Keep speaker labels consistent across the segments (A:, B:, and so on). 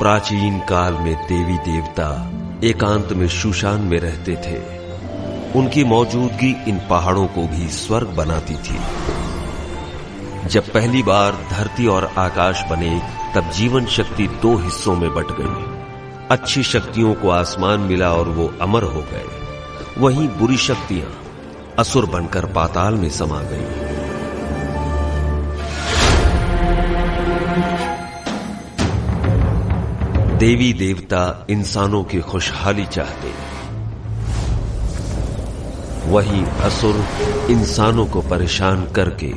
A: प्राचीन काल में देवी देवता एकांत में शूशान में रहते थे। उनकी मौजूदगी इन पहाड़ों को भी स्वर्ग बनाती थी। जब पहली बार धरती और आकाश बने तब जीवन शक्ति दो हिस्सों में बट गई। अच्छी शक्तियों को आसमान मिला और वो अमर हो गए। वहीं बुरी शक्तियां असुर बनकर पाताल में समा गईं। देवी देवता इंसानों की खुशहाली चाहते, वहीं असुर इंसानों को परेशान करके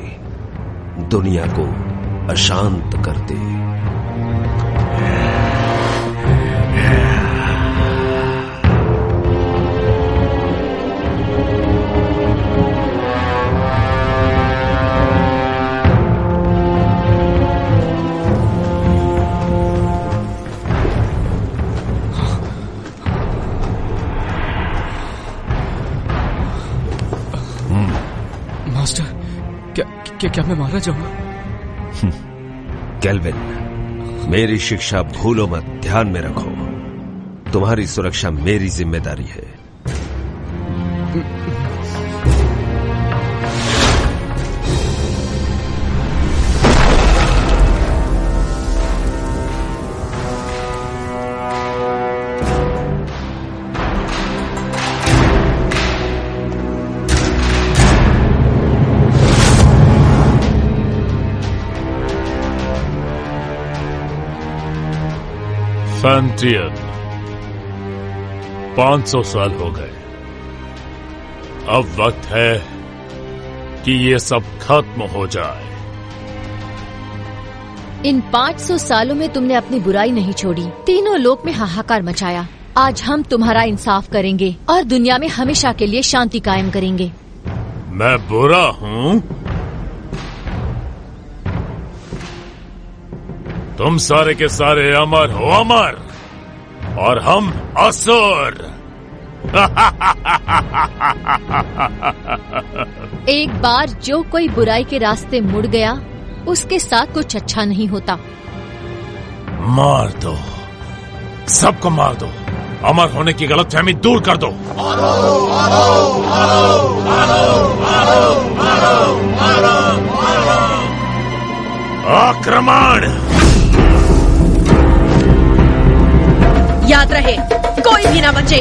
A: दुनिया को अशांत करते।
B: क्या मैं मारा जाऊंगा?
A: केल्विन, मेरी शिक्षा भूलो मत, ध्यान में रखो। तुम्हारी सुरक्षा मेरी जिम्मेदारी है।
C: फैंटियन, 500 साल हो गए। अब वक्त है कि ये सब खत्म हो जाए।
D: इन 500 सालों में तुमने अपनी बुराई नहीं छोड़ी, तीनों लोक में हाहाकार मचाया। आज हम तुम्हारा इंसाफ करेंगे और दुनिया में हमेशा के लिए शांति कायम करेंगे।
C: मैं बुरा हूँ? तुम सारे के सारे अमर हो, अमर, और हम असुर।
D: एक बार जो कोई बुराई के रास्ते मुड़ गया, उसके साथ कुछ अच्छा नहीं होता।
C: मार दो, सबको मार दो। अमर होने की गलतफहमी दूर कर दो।
E: मारो, मारो, मारो, मारो, मारो, मारो, मारो, मारो।
C: आक्रमण!
F: याद रहे, कोई भी ना बचे।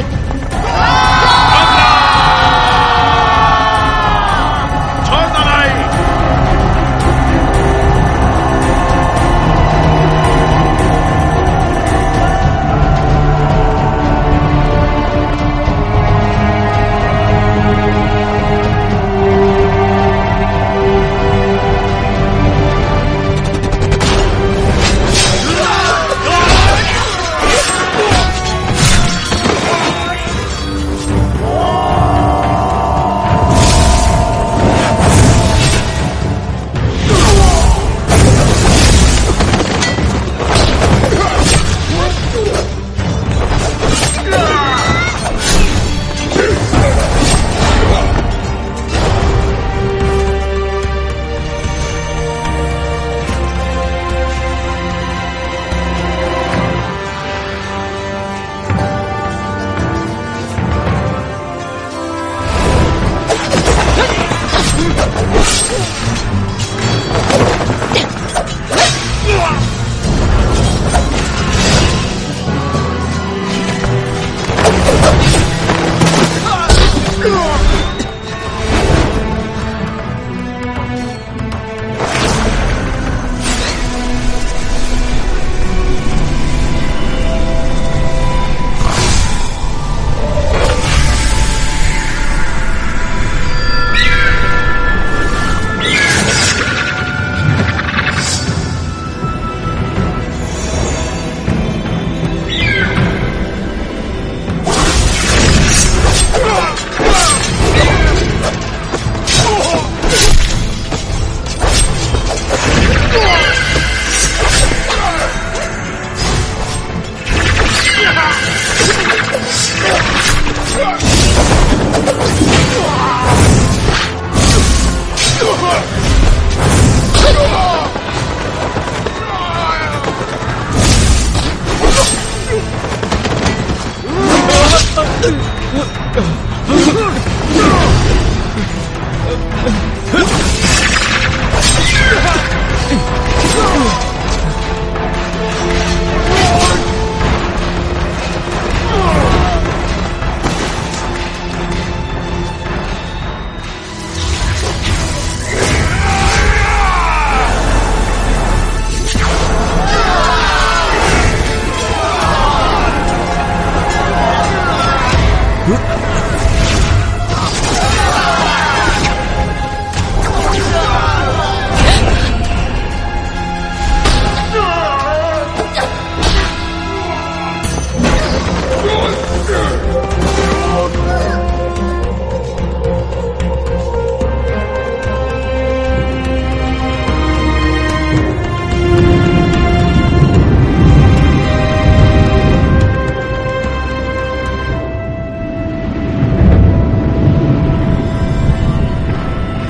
C: छोड़ दो नहीं।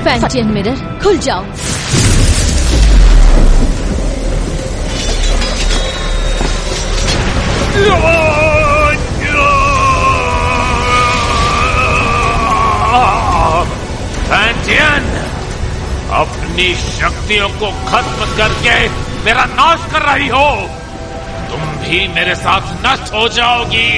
D: फैंटियन मिरर खुल जाओ।
C: फैंटियन, अपनी शक्तियों को खत्म करके मेरा नाश कर रही हो। तुम भी मेरे साथ नष्ट हो जाओगी।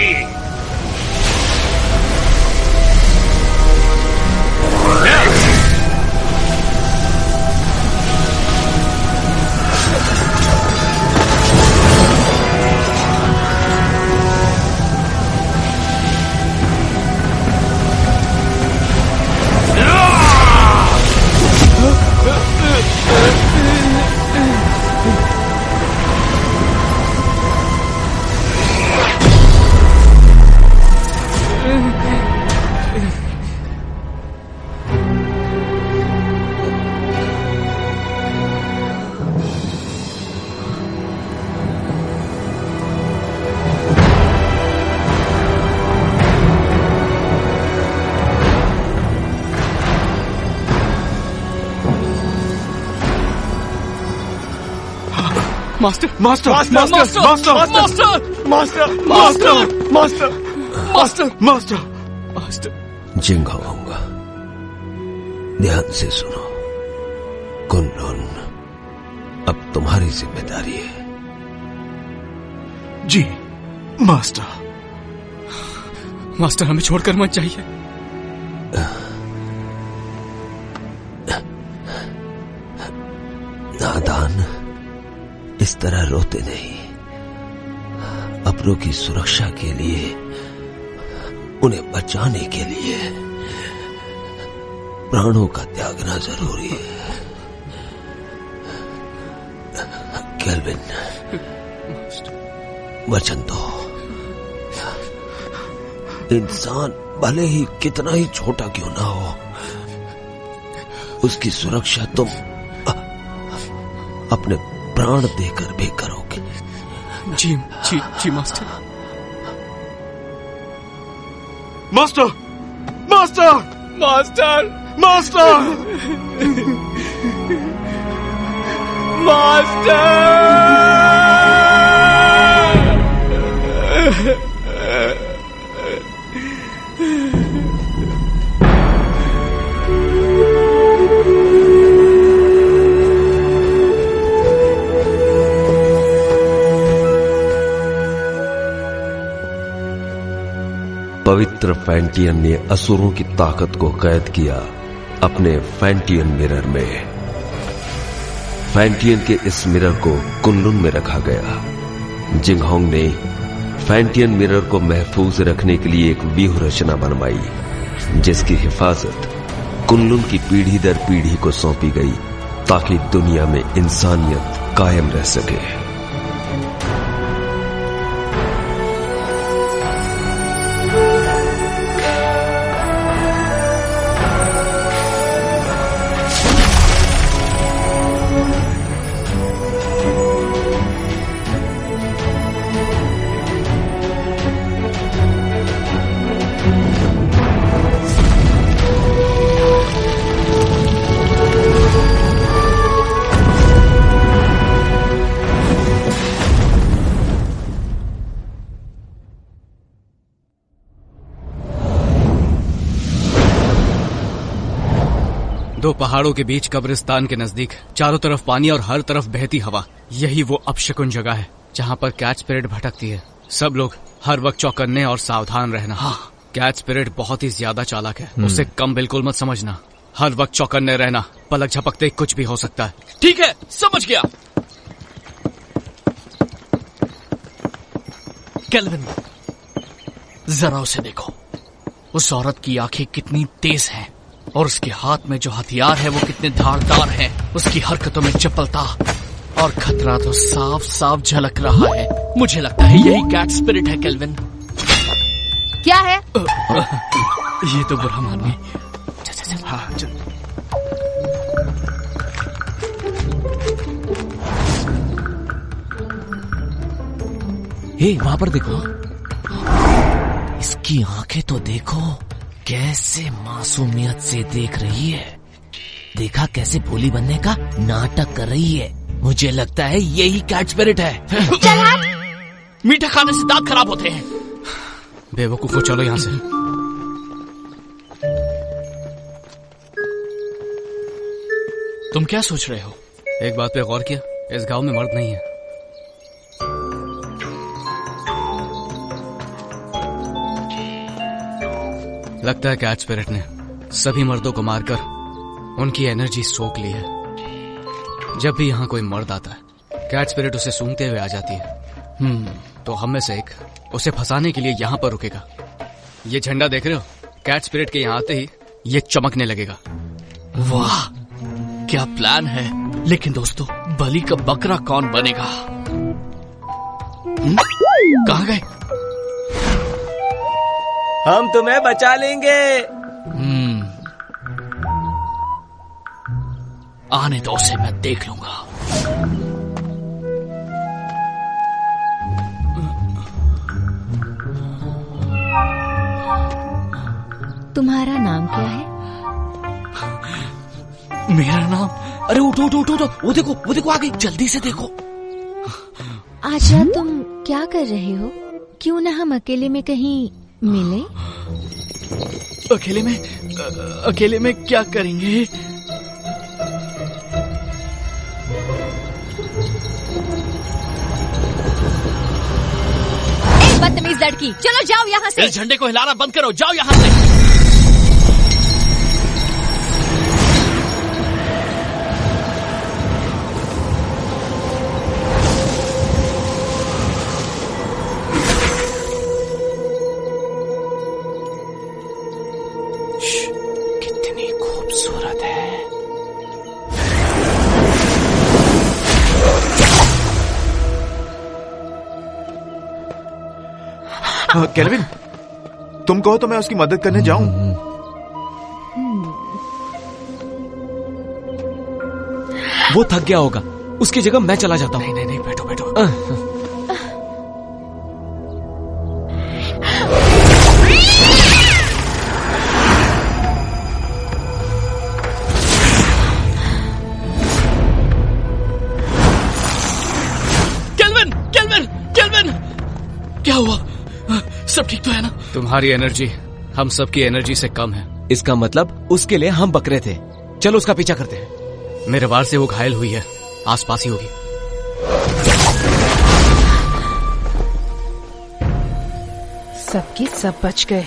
B: Master master master master master master master master master master master
A: Jinghong, ध्यान से सुनो। कुनलुन अब तुम्हारी जिम्मेदारी है।
B: जी मास्टर। मास्टर हमें छोड़कर मत जाइए।
A: नादान, इस तरह रोते नहीं। अपनों की सुरक्षा के लिए, उन्हें बचाने के लिए प्राणों का त्यागना जरूरी है। केल्विन, वचन दो। इंसान भले ही कितना ही छोटा क्यों ना हो, उसकी सुरक्षा तुम अपने प्राण देकर भी करोगे।
B: जी जी जी master. Master master master master master.
A: पवित्र फैंटियन ने असुरों की ताकत को कैद किया अपने फैंटियन मिरर में। फैंटियन के इस मिरर को कुनलुन में रखा गया। जिंगहोंग ने फैंटियन मिरर को महफूज रखने के लिए एक व्यूह रचना बनवाई, जिसकी हिफाजत कुनलुन की पीढ़ी दर पीढ़ी को सौंपी गई, ताकि दुनिया में इंसानियत कायम रह सके।
B: दो पहाड़ों के बीच कब्रिस्तान के नजदीक चारों तरफ पानी और हर तरफ बहती हवा, यही वो अपशकुन जगह है जहाँ पर कैट स्पिरिट भटकती है। सब लोग हर वक्त चौकन्ने और सावधान रहना। हाँ, कैट स्पिरिट बहुत ही ज्यादा चालाक है, उसे कम बिल्कुल मत समझना। हर वक्त चौकन्ने रहना, पलक झपकते कुछ भी हो सकता है।
G: ठीक है, समझ गया। केल्विन, जरा उसे देखो। उस औरत की आंखें कितनी तेज हैं और उसके हाथ में जो हथियार है वो कितने धारदार हैं। उसकी हरकतों में चपलता और खतरा तो साफ साफ झलक रहा है। मुझे लगता है यही कैट स्पिरिट है। केल्विन,
D: क्या है?
G: ये तो बुरा मानिए।
B: हाँ, चल।
G: हे, वहां पर देखो। इसकी आंखें तो देखो, कैसे मासूमियत से देख रही है। देखा कैसे भोली बनने का नाटक कर रही है। मुझे लगता है यही कैट स्पिरिट है। मीठा खाने से दांत खराब होते हैं।
B: बेवकूफो, चलो यहाँ से।
G: तुम क्या सोच रहे हो?
B: एक बात पे गौर किया, इस गांव में मर्द नहीं है। लगता है कैट स्पिरिट ने सभी मर्दों को मारकर उनकी एनर्जी सोख ली है। जब भी यहाँ कोई मर्द आता है, कैट स्पिरिट उसे सूंघते हुए आ जाती है। तो हम में से एक उसे फंसाने के लिए यहाँ पर रुकेगा। ये झंडा देख रहे हो? कैट स्पिरिट के यहाँ आते ही ये चमकने लगेगा।
G: वाह, क्या प्लान है। लेकिन दोस्तों, बलि का बकरा कौन बनेगा? कहाँ गए?
E: हम तुम्हें बचा लेंगे।
G: आने दो उसे, मैं देख लूंगा।
D: तुम्हारा नाम क्या है?
G: मेरा नाम? अरे उठो उठो उठो, वो देखो आ गई, जल्दी से देखो।
D: आजा, तुम क्या कर रहे हो? क्यों ना हम अकेले में कहीं मिले?
G: अकेले में क्या करेंगे?
D: बदतमीज लड़की, चलो जाओ यहाँ से।
G: इस झंडे को हिलाना बंद करो, जाओ यहाँ से। कितनी खूबसूरत है।
B: केल्विन, तुम कहो तो मैं उसकी मदद करने जाऊं।
E: वो थक गया होगा, उसकी जगह मैं चला जाता हूँ।
G: नहीं, बैठो। केल्विन, क्या हुआ? सब ठीक तो है ना?
B: तुम्हारी एनर्जी हम सबकी एनर्जी से कम है।
E: इसका मतलब उसके लिए हम बकरे थे। चलो उसका पीछा करते हैं।
B: मेरे वार से वो घायल हुई है, आसपास ही होगी।
F: सबके सब बच गए।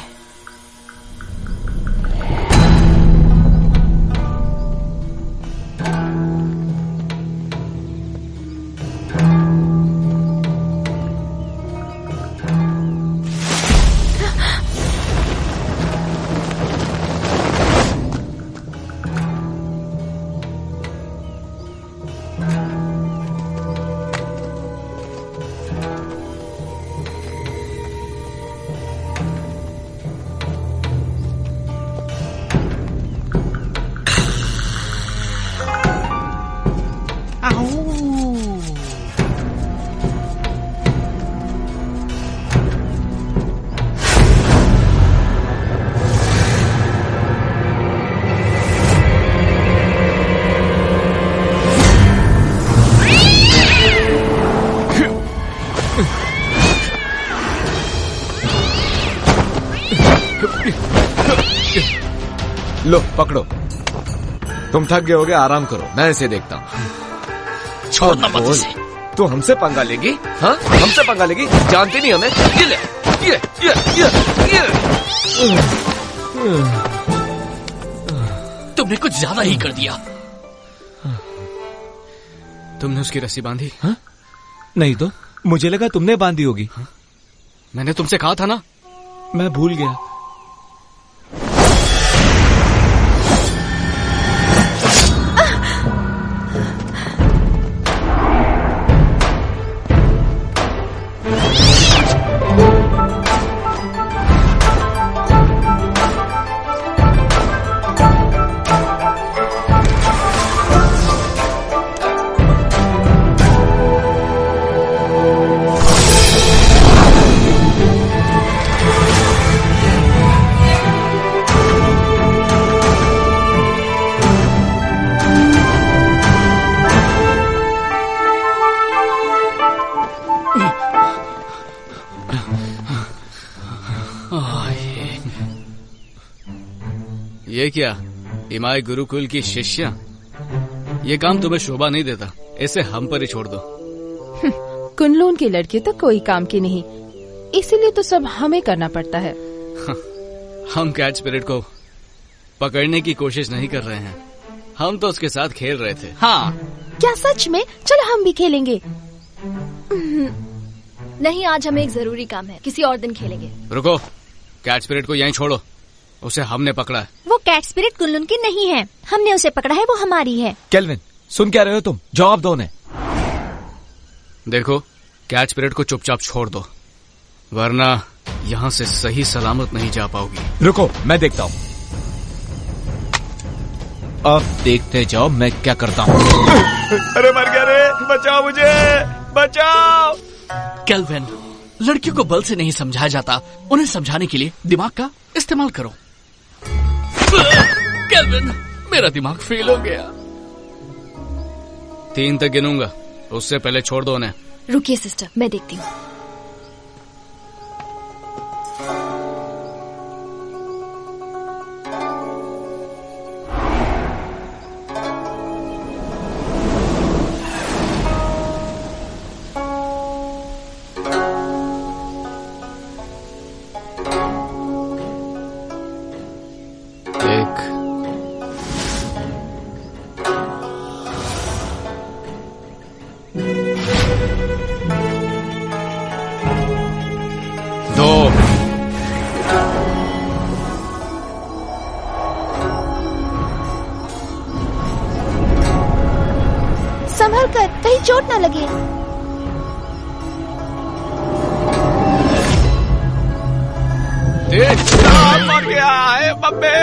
E: लो पकड़ो। तुम थक गए होगे, आराम करो, मैं इसे देखता हूँ।
G: छोड़ना मत
E: बोल,
G: इसे।
E: तू हमसे पंगा लेगी? हाँ, हमसे पंगा लेगी? जानती नहीं हमें? ये ले, ये।
G: तुमने कुछ ज्यादा ही कर दिया।
B: तुमने उसकी रस्सी बांधी?
E: हाँ? नहीं तो मुझे लगा तुमने बांधी होगी।
B: हाँ? मैंने तुमसे कहा था ना।
E: मैं भूल गया।
B: ये क्या, इमाई गुरुकुल की शिष्या? ये काम तुम्हें शोभा नहीं देता, इसे हम पर ही छोड़ दो।
F: कुनलून की लड़की तो कोई काम की नहीं, इसीलिए तो सब हमें करना पड़ता है।
B: हम कैट स्पिरिट को पकड़ने की कोशिश नहीं कर रहे हैं, हम तो उसके साथ खेल रहे थे।
G: हाँ,
F: क्या सच में? चलो हम भी खेलेंगे।
D: नहीं, आज हमें एक जरूरी काम है, किसी और दिन खेलेंगे।
B: रुको, कैट स्पिरिट को यहीं छोड़ो, उसे हमने पकड़ा है।
D: वो कैट स्पिरिट कुनलून की नहीं है, हमने उसे पकड़ा है, वो हमारी है।
E: केल्विन, सुन क्या रहे हो तुम? जवाब दो उन्हें।
B: देखो, कैट स्पिरिट को चुपचाप छोड़ दो, वरना यहाँ से सही सलामत नहीं जा पाओगी।
E: रुको, मैं देखता हूँ। अब देखते जाओ मैं क्या करता हूँ। अरे मर गया रे, बचाओ मुझे, बचाओ।
G: केल्विन, लड़कियों को बल से नहीं समझाया जाता, उन्हें समझाने के लिए दिमाग का इस्तेमाल करो। केल्विन, मेरा दिमाग फेल हो गया।
B: 3 तक गिनूंगा, उससे पहले छोड़ दो उन्हें।
D: रुकिए सिस्टर, मैं देखती हूँ। संभल कर, कहीं चोट न लगे।
E: मर गया है बब्बे,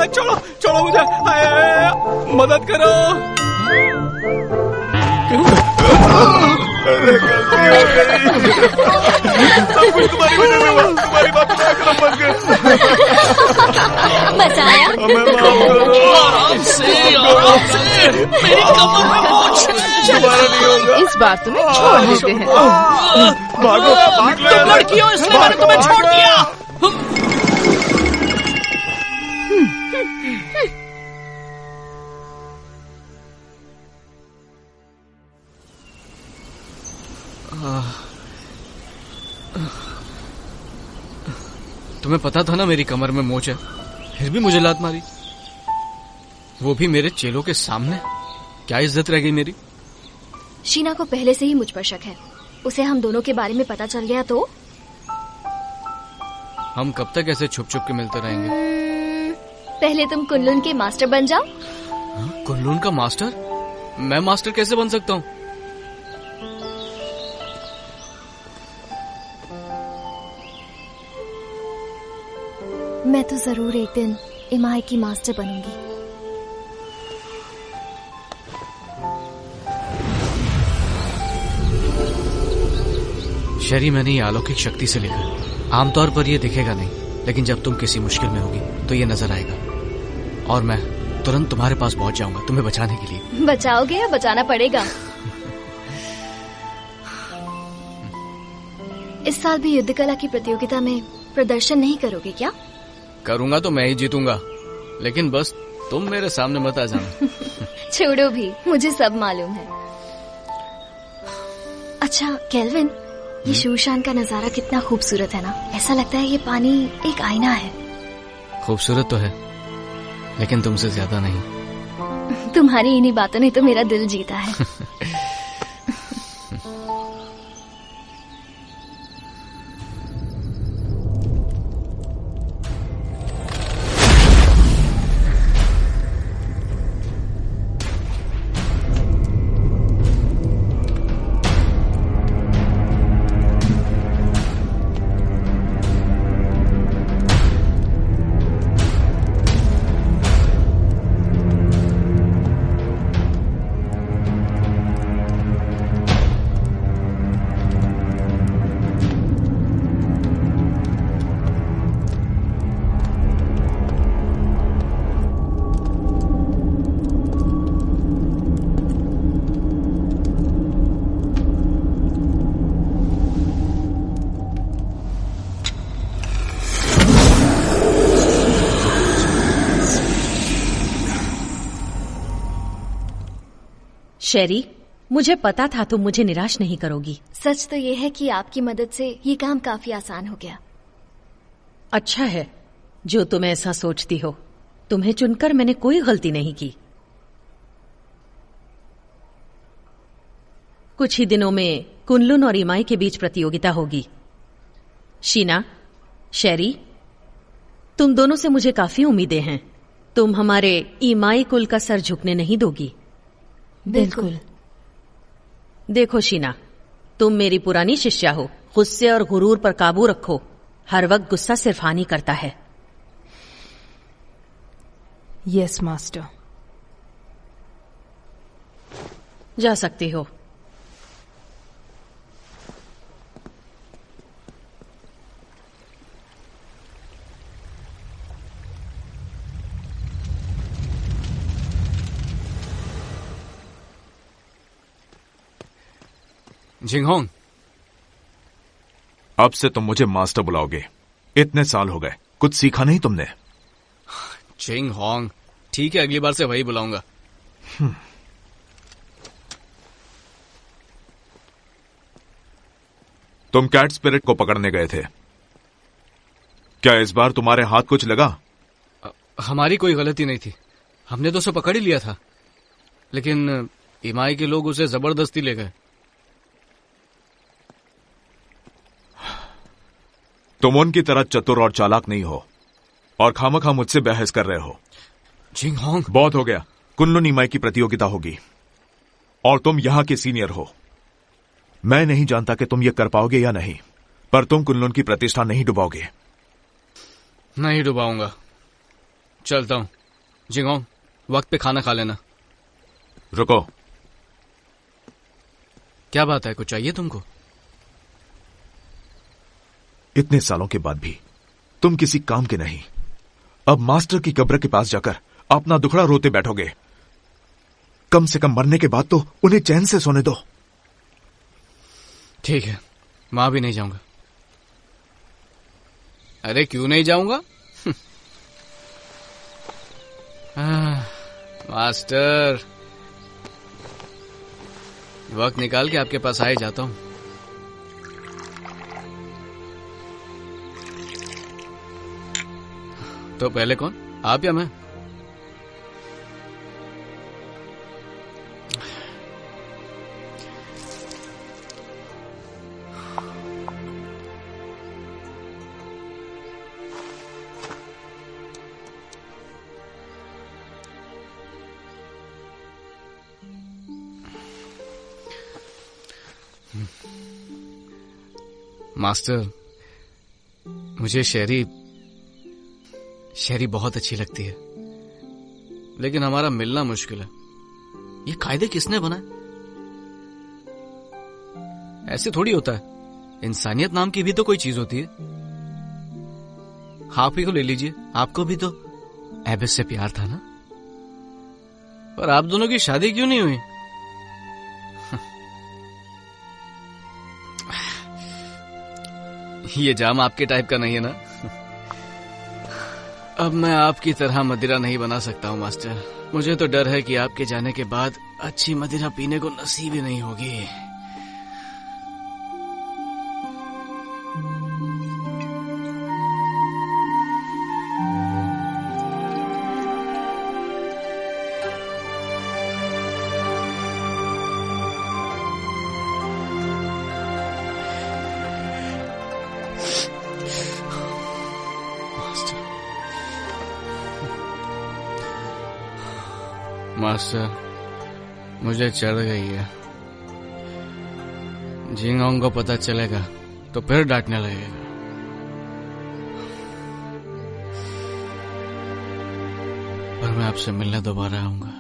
E: छोड़ो छोड़ो मुझे, मदद करो। अरे गलती हो गई, सब कुछ तुम्हारी वजह से हुआ, तुम्हारी बात क्या करो, बच गए।
D: मजा आया?
E: हमें माफ करो।
G: आराम से, आराम से, मेरी कमर में मोच है।
E: दोबारा नहीं होगा।
F: इस बार तुम्हें छोड़ देते हैं।
E: भागो, भाग लो।
G: तुम लड़की हो इसलिए मैंने तुम्हें छोड़ दिया।
B: तुम्हें पता था ना मेरी कमर में मोच है, फिर भी मुझे लात मारी, वो भी मेरे चेलों के सामने। क्या इज्जत रह गई मेरी?
D: शीना को पहले से ही मुझ पर शक है, उसे हम दोनों के बारे में पता चल गया तो?
B: हम कब तक ऐसे छुप छुप के मिलते रहेंगे?
D: पहले तुम कुनलून के मास्टर बन जाओ।
B: कुनलून का मास्टर? मैं मास्टर कैसे बन सकता हूँ?
D: मैं तो जरूर एक दिन इमाई की मास्टर बनूंगी।
B: शरी, मैंने ये अलौकिक शक्ति से लिखा। आमतौर पर ये दिखेगा नहीं, लेकिन जब तुम किसी मुश्किल में होगी तो ये नजर आएगा, और मैं तुरंत तुम्हारे पास पहुंच जाऊंगा तुम्हें बचाने के लिए।
D: बचाओगे या बचाना पड़ेगा? इस साल भी युद्ध कला की प्रतियोगिता में प्रदर्शन नहीं करोगे क्या?
B: करूंगा तो मैं ही जीतूंगा, लेकिन बस तुम मेरे सामने मत आ जाना।
H: छोड़ो भी, मुझे सब मालूम है। अच्छा केल्विन, ये शूशान का नजारा कितना खूबसूरत है ना। ऐसा लगता है ये पानी एक आईना है।
B: खूबसूरत तो है, लेकिन तुमसे ज्यादा नहीं।
H: तुम्हारी इन्हीं बातों ने तो मेरा दिल जीता है।
D: शेरी, मुझे पता था तुम मुझे निराश नहीं करोगी।
H: सच तो ये है कि आपकी मदद से ये काम काफी आसान हो गया।
D: अच्छा है जो तुम ऐसा सोचती हो। तुम्हें चुनकर मैंने कोई गलती नहीं की। कुछ ही दिनों में कुनलुन और इमाई के बीच प्रतियोगिता होगी। शीना, शेरी, तुम दोनों से मुझे काफी उम्मीदें हैं। तुम हमारे इमाई कुल का सर झुकने नहीं दोगी।
H: बिल्कुल।
D: देखो शीना, तुम मेरी पुरानी शिष्या हो। गुस्से और गुरूर पर काबू रखो। हर वक्त गुस्सा सिर्फ हानि करता है।
F: Yes master.
D: जा सकती हो।
B: जिंगहोंग,
C: अब से तुम मुझे मास्टर बुलाओगे। इतने साल हो गए, कुछ सीखा नहीं तुमने?
B: जिंगहोंग, ठीक है, अगली बार से वही बुलाऊंगा।
C: तुम कैट स्पिरिट को पकड़ने गए थे, क्या इस बार तुम्हारे हाथ कुछ लगा?
B: हमारी कोई गलती नहीं थी, हमने तो उसे पकड़ ही लिया था, लेकिन इमाई के लोग उसे जबरदस्ती ले गए।
C: तुम उनकी तरह चतुर और चालाक नहीं हो और खामखा मुझसे बहस कर रहे हो।
B: जिंगहोंग,
C: बहुत हो गया। कुनलुन इमाई की प्रतियोगिता होगी और तुम यहां के सीनियर हो। मैं नहीं जानता कि तुम ये कर पाओगे या नहीं, पर तुम कुनलुन की प्रतिष्ठा नहीं डुबाओगे।
B: नहीं डुबाऊंगा। चलता हूं। जिंगहोंग, वक्त पे खाना खा लेना।
C: रुको।
B: क्या बात है, कुछ चाहिए तुमको?
C: इतने सालों के बाद भी तुम किसी काम के नहीं। अब मास्टर की कब्र के पास जाकर अपना दुखड़ा रोते बैठोगे। कम से कम मरने के बाद तो उन्हें चैन से सोने दो।
B: ठीक है, वहां भी नहीं जाऊंगा। अरे क्यों नहीं जाऊंगा? मास्टर, वक्त निकाल के आपके पास आए जाता हूं। तो पहले कौन, आप या मैं? मास्टर, मुझे शेरी बहुत अच्छी लगती है, लेकिन हमारा मिलना मुश्किल है। ये कायदे किसने बनाए? ऐसे थोड़ी होता है। इंसानियत नाम की भी तो कोई चीज होती है। आप ही को ले लीजिए, आपको भी तो एबिस से प्यार था ना, पर आप दोनों की शादी क्यों नहीं हुई? ये जाम आपके टाइप का नहीं है ना? अब मैं आपकी तरह मदिरा नहीं बना सकता हूँ मास्टर। मुझे तो डर है कि आपके जाने के बाद अच्छी मदिरा पीने को नसीब ही नहीं होगी। मास्टर, मुझे चढ़ गई है। जिंगांग को पता चलेगा तो फिर डांटने लगेगा। पर मैं आपसे मिलने दोबारा आऊंगा।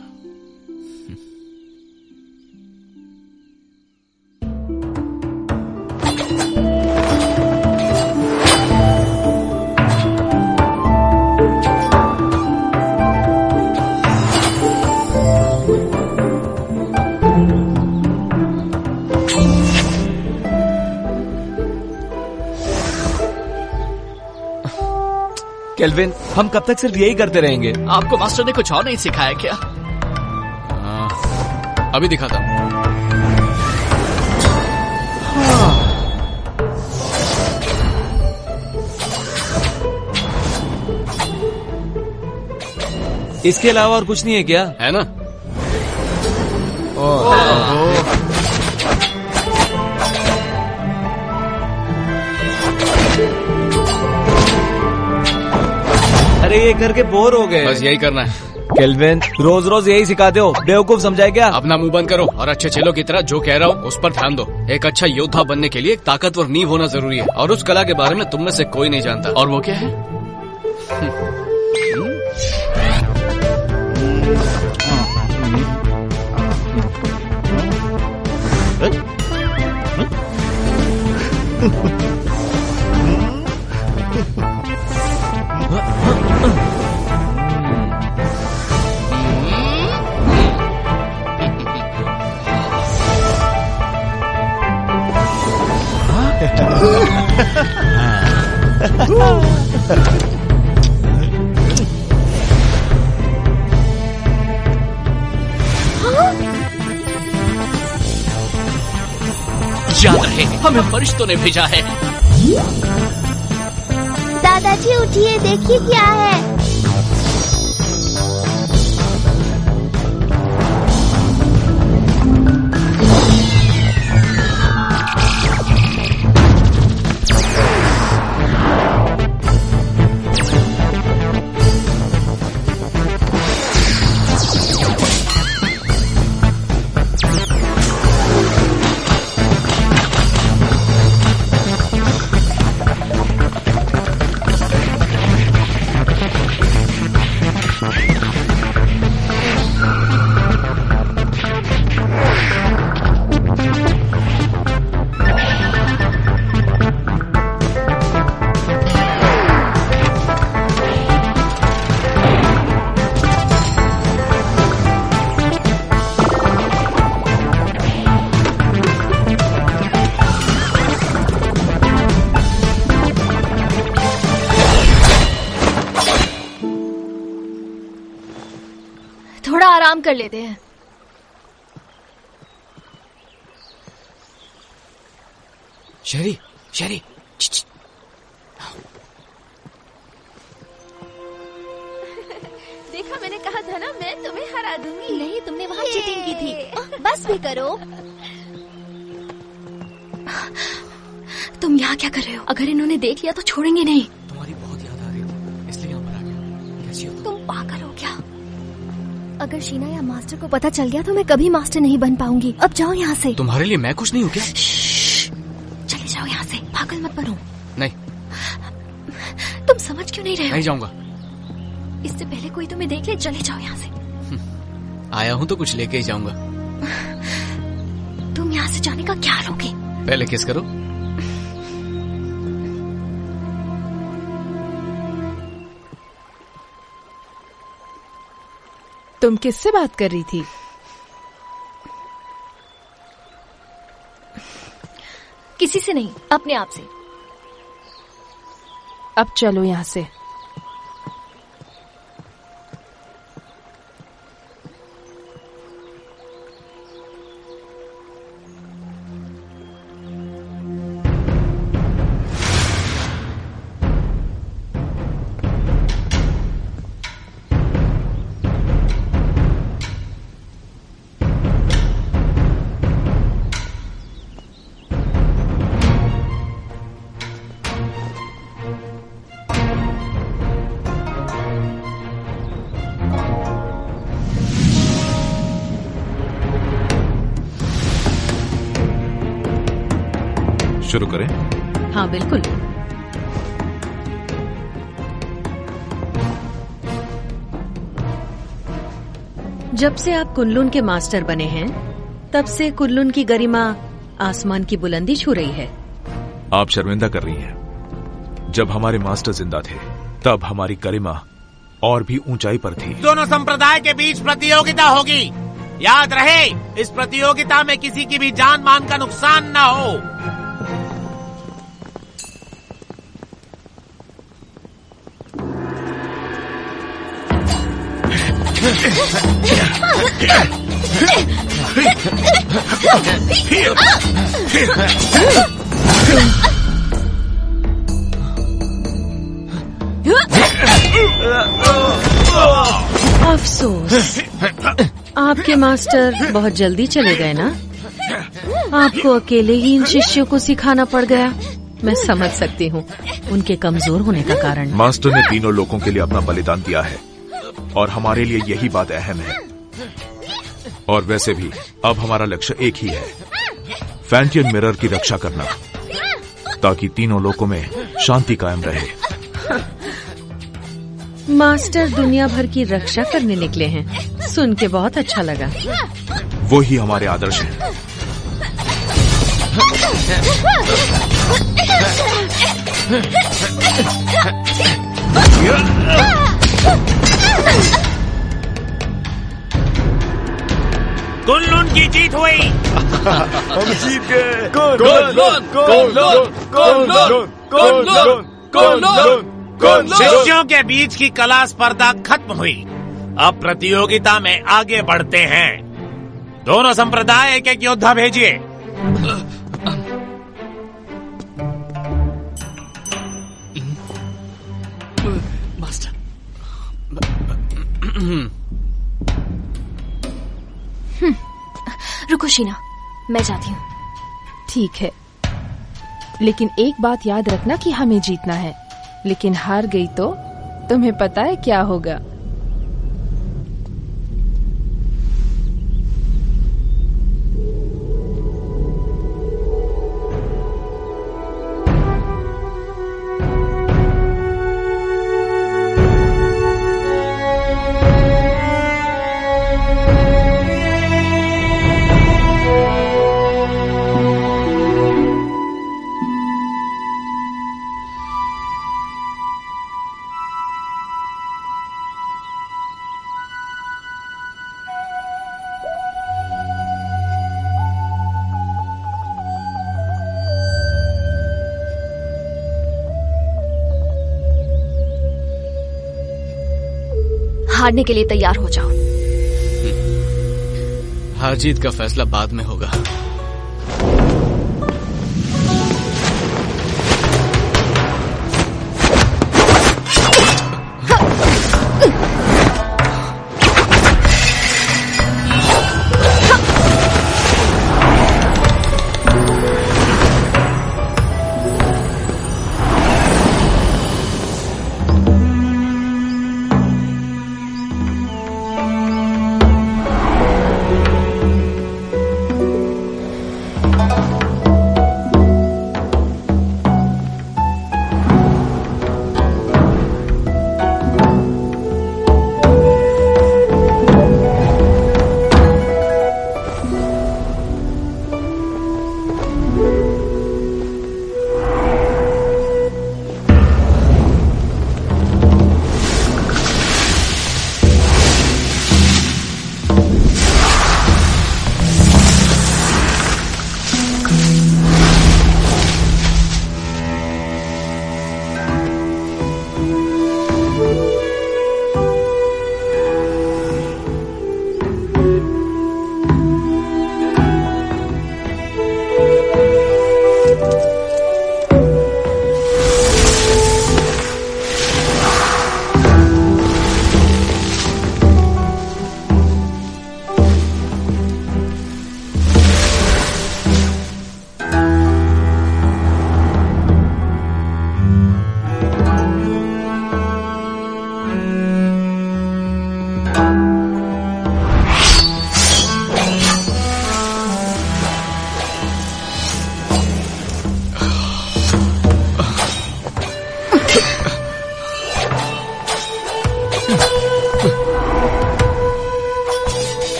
E: केल्विन, हम कब तक सिर्फ यही करते रहेंगे?
G: आपको मास्टर ने कुछ और नहीं सिखाया क्या?
B: अभी दिखाता हूँ।
E: इसके अलावा और कुछ नहीं है क्या?
B: है ना?
E: अरे ये करके बोर हो गए।
B: बस यही करना है।
E: केल्विन, रोज रोज यही सिखाते हो, बेवकूफ समझाए क्या?
B: अपना मुंह बंद करो और अच्छे चेलों की तरह जो कह रहा हूँ उस पर ध्यान दो। एक अच्छा योद्धा बनने के लिए एक ताकतवर नींव होना जरूरी है, और उस कला के बारे में तुम में से कोई नहीं जानता।
G: और वो क्या है? याद रहे, हमें फरिश्तों ने भेजा है।
I: दादाजी उठिए, देखिए क्या है।
H: थोड़ा आराम कर लेते हैं।
B: शेरी, शेरी,
I: देखा, मैंने कहा था ना, मैं तुम्हें हरा दूंगी। नहीं, तुमने वहाँ चीटिंग की थी। बस भी करो। तुम यहाँ क्या कर रहे हो? अगर इन्होंने देख लिया तो छोड़ेंगे नहीं।
B: तुम्हारी बहुत याद आ रही थी, इसलिए यहाँ पर आ गया। कैसी हो
H: तुम पागल हो क्या? अगर शीना या मास्टर को पता चल गया तो मैं कभी मास्टर नहीं बन पाऊंगी। अब जाओ यहाँ से।
B: तुम्हारे लिए मैं कुछ नहीं हूँ क्या?
H: चले जाओ यहाँ से, पागल मत बनो।
B: नहीं।
H: तुम समझ क्यों नहीं रहे हो?
B: नहीं जाऊंगा।
H: इससे पहले कोई तुम्हें देख ले, चले जाओ यहाँ से।
B: आया हूँ तो कुछ लेके ही जाऊंगा।
H: तुम यहाँ से जाने का क्या लोगे?
B: पहले किस करो।
F: तुम किससे बात कर रही थी?
H: किसी से नहीं, अपने आप से।
F: अब चलो यहाँ से।
C: शुरू करें?
D: हाँ बिल्कुल। जब से आप कुनलुन के मास्टर बने हैं, तब से कुनलुन की गरिमा आसमान की बुलंदी छू रही है।
C: आप शर्मिंदा कर रही हैं। जब हमारे मास्टर जिंदा थे, तब हमारी गरिमा और भी ऊंचाई पर थी।
J: दोनों संप्रदाय के बीच प्रतियोगिता होगी। याद रहे, इस प्रतियोगिता में किसी की भी जान मान का नुकसान न हो।
D: अफसोस, आपके मास्टर बहुत जल्दी चले गए ना। आपको अकेले ही इन शिष्यों को सिखाना पड़ गया। मैं समझ सकती हूँ उनके कमजोर होने का कारण।
C: मास्टर ने तीनों लोगों के लिए अपना बलिदान दिया है और हमारे लिए यही बात अहम है। और वैसे भी अब हमारा लक्ष्य एक ही है, फैंटियन मिरर की रक्षा करना, ताकि तीनों लोगों में शांति कायम रहे।
D: मास्टर दुनिया भर की रक्षा करने निकले हैं। सुन के बहुत अच्छा लगा।
C: वो ही हमारे आदर्श हैं।
J: कुनलुन की जीत हुई।
C: हम जीत गए।
J: शिष्यों के बीच की कला स्पर्धा खत्म हुई। अब प्रतियोगिता में आगे बढ़ते हैं। दोनों संप्रदाय एक एक योद्धा भेजिए।
B: मास्टर।
H: रुको शीना, मैं जाती हूँ।
F: ठीक है, लेकिन एक बात याद रखना कि हमें जीतना है। लेकिन हार गई तो तुम्हें पता है क्या होगा।
H: हारने के लिए तैयार हो जाओ।
B: हार जीत का फैसला बाद में होगा।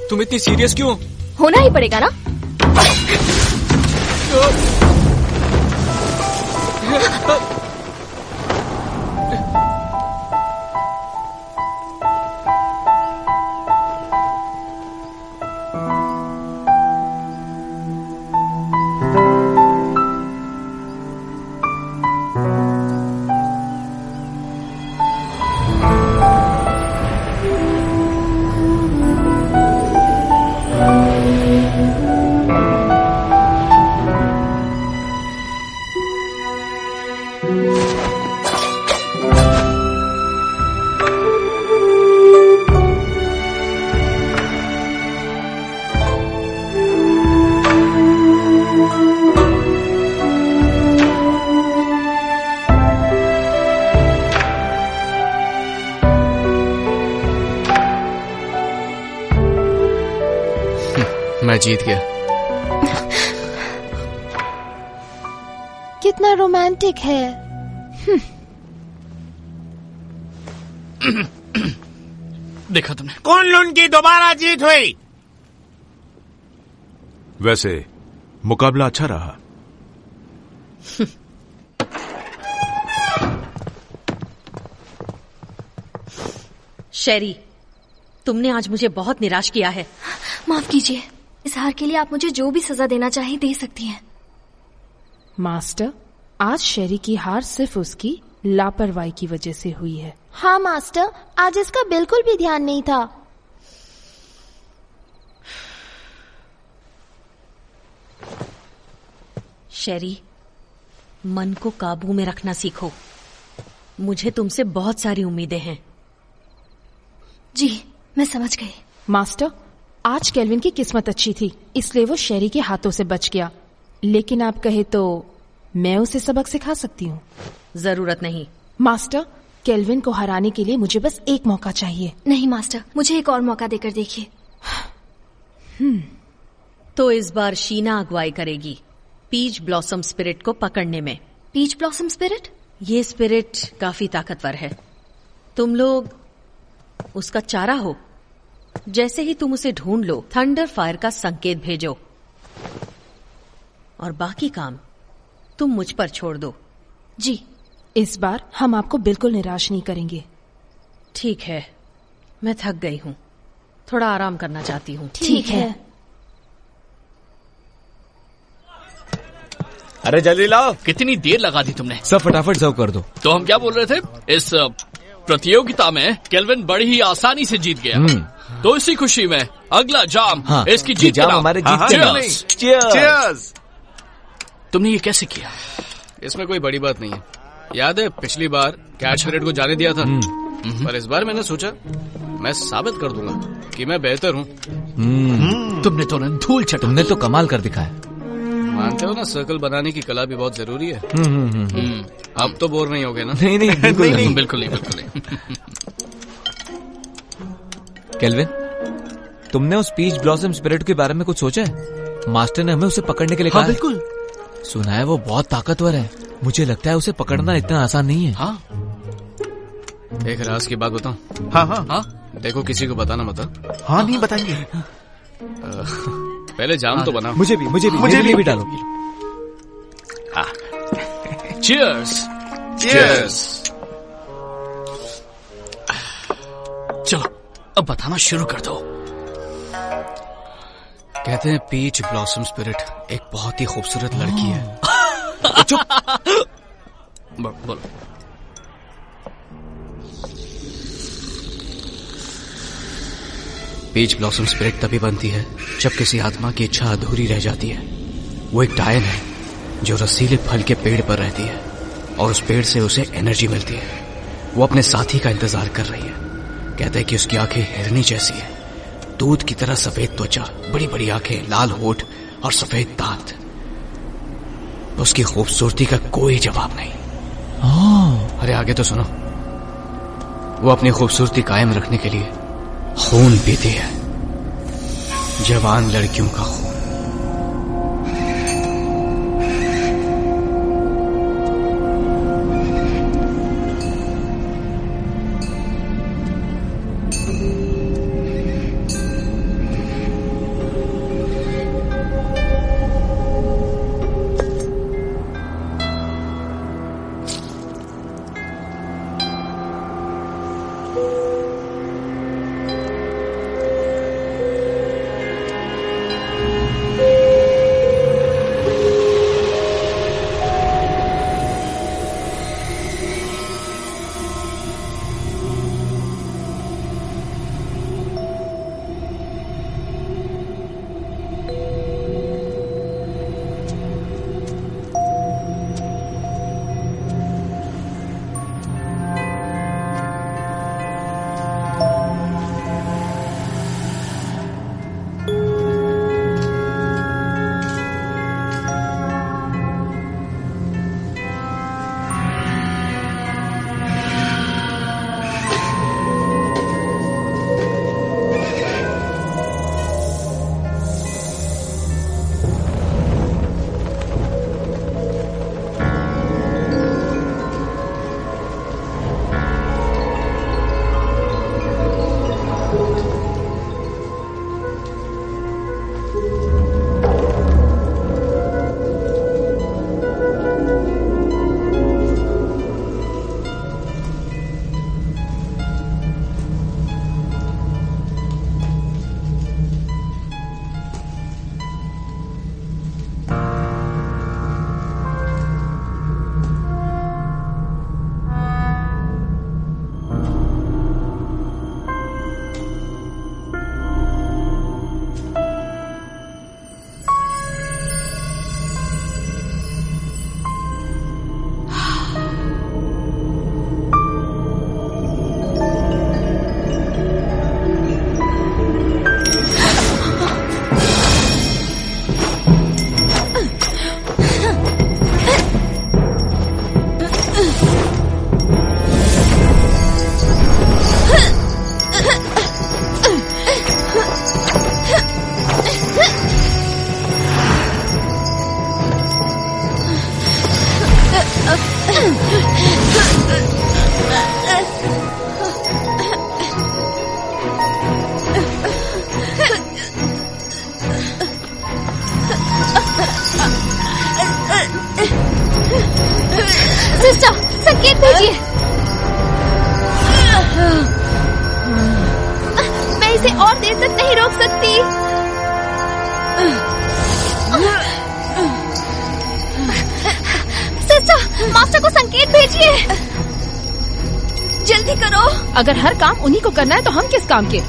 B: तुम इतनी सीरियस क्यों?
H: होना ही पड़ेगा ना।
B: मैं जीत गया।
F: कितना रोमांटिक है।
G: देखा तुमने,
J: कुन-लुन की दोबारा जीत हुई।
C: वैसे मुकाबला अच्छा रहा।
D: शेरी, तुमने आज मुझे बहुत निराश किया है।
H: माफ कीजिए, इस हार के लिए आप मुझे जो भी सजा देना चाहे दे सकती हैं।
F: मास्टर, आज शेरी की हार सिर्फ उसकी लापरवाही की वजह से हुई है।
I: हाँ मास्टर, आज इसका बिल्कुल भी ध्यान नहीं था।
D: शेरी, मन को काबू में रखना सीखो। मुझे तुमसे बहुत सारी उम्मीदें हैं।
H: जी, मैं समझ गई।
F: मास्टर, आज केल्विन की किस्मत अच्छी थी, इसलिए वो शेरी के हाथों से बच गया। लेकिन आप कहे तो मैं उसे सबक सिखा सकती हूँ।
D: जरूरत नहीं।
F: मास्टर, केल्विन को हराने के लिए मुझे बस एक मौका चाहिए।
H: नहीं मास्टर, मुझे एक और मौका देकर देखिए।
D: तो इस बार शीना अगुवाई करेगी पीच ब्लॉसम स्पिरिट को पकड़ने में।
H: Peach blossom spirit?
D: ये स्पिरिट काफी ताकतवर है। तुम लोग उसका चारा हो। जैसे ही तुम उसे ढूंढ लो, थंडर फायर का संकेत भेजो और बाकी काम तुम मुझ पर छोड़ दो।
F: जी, इस बार हम आपको बिल्कुल निराश नहीं करेंगे।
D: ठीक है, मैं थक गई हूँ, थोड़ा आराम करना चाहती हूँ।
F: ठीक है।
E: अरे जल्दी लाओ।
G: कितनी देर लगा दी तुमने?
B: सब फटाफट सर्व कर दो।
G: तो हम क्या बोल रहे थे, इस प्रतियोगिता में केल्विन बड़ी ही आसानी से जीत गया। तो इसी खुशी में अगला जाम इसकी जीत
E: जाम हमारे जीत के
B: चीयर्स। तुमने ये कैसे किया? इसमें कोई बड़ी बात नहीं है। याद है पिछली बार कैच स्पिरिट को जाने दिया था, पर इस बार मैंने सोचा मैं साबित कर दूंगा कि मैं बेहतर हूँ।
G: तुमने तो धूल चटा।
B: तुमने तो कमाल कर दिखाया। मानते हो ना, सर्कल बनाने की कला भी बहुत जरूरी है। अब तो बोर नहीं होगे ना?
E: नहीं नहीं, बिल्कुल नहीं,
G: बिल्कुल नहीं, बिल्कुल नहीं।
B: केल्विन, तुमने उस पीच ब्लॉसम स्पिरिट के बारे में कुछ सोचा है? मास्टर ने हमें उसे पकड़ने के लिए कहा।
G: हाँ, बिल्कुल।
B: सुना है वो बहुत ताकतवर है। मुझे लगता है उसे पकड़ना इतना आसान नहीं है।
G: हाँ,
B: एक राज की बात बताऊं?
C: हाँ हाँ
B: हाँ, देखो किसी को बताना मत।
C: हाँ, नहीं बताएंगे।
B: पहले जाम तो बनाओ।
C: मुझे भी डालो।
G: चीयर्स।
B: चीयर्स।
G: चलो अब बताना शुरू कर दो।
B: कहते हैं पीच ब्लॉसम स्पिरिट एक बहुत ही खूबसूरत लड़की है। चुप।
G: बोलो।
B: पीच ब्लॉसम स्पिरिट तभी बनती है जब किसी आत्मा की इच्छा अधूरी रह जाती है। वो एक डायन है जो रसीले फल के पेड़ पर रहती है और उस पेड़ से उसे एनर्जी मिलती है। वो अपने साथी का इंतजार कर रही है। कहते हैं कि उसकी आंखें हिरनी जैसी है, दूध की तरह सफेद त्वचा, बड़ी बड़ी आंखें, लाल होठ और सफेद दांत। उसकी खूबसूरती का कोई जवाब नहीं। अरे आगे तो सुनो। वो अपनी खूबसूरती कायम रखने के लिए खून पीती है, जवान लड़कियों का खून।
H: सिस्टर, संकेत भेजिए। मैं इसे और देर तक नहीं रोक सकती। सिस्टर, मास्टर को संकेत भेजिए। जल्दी करो।
F: अगर हर काम उन्हीं को करना है तो हम किस काम के?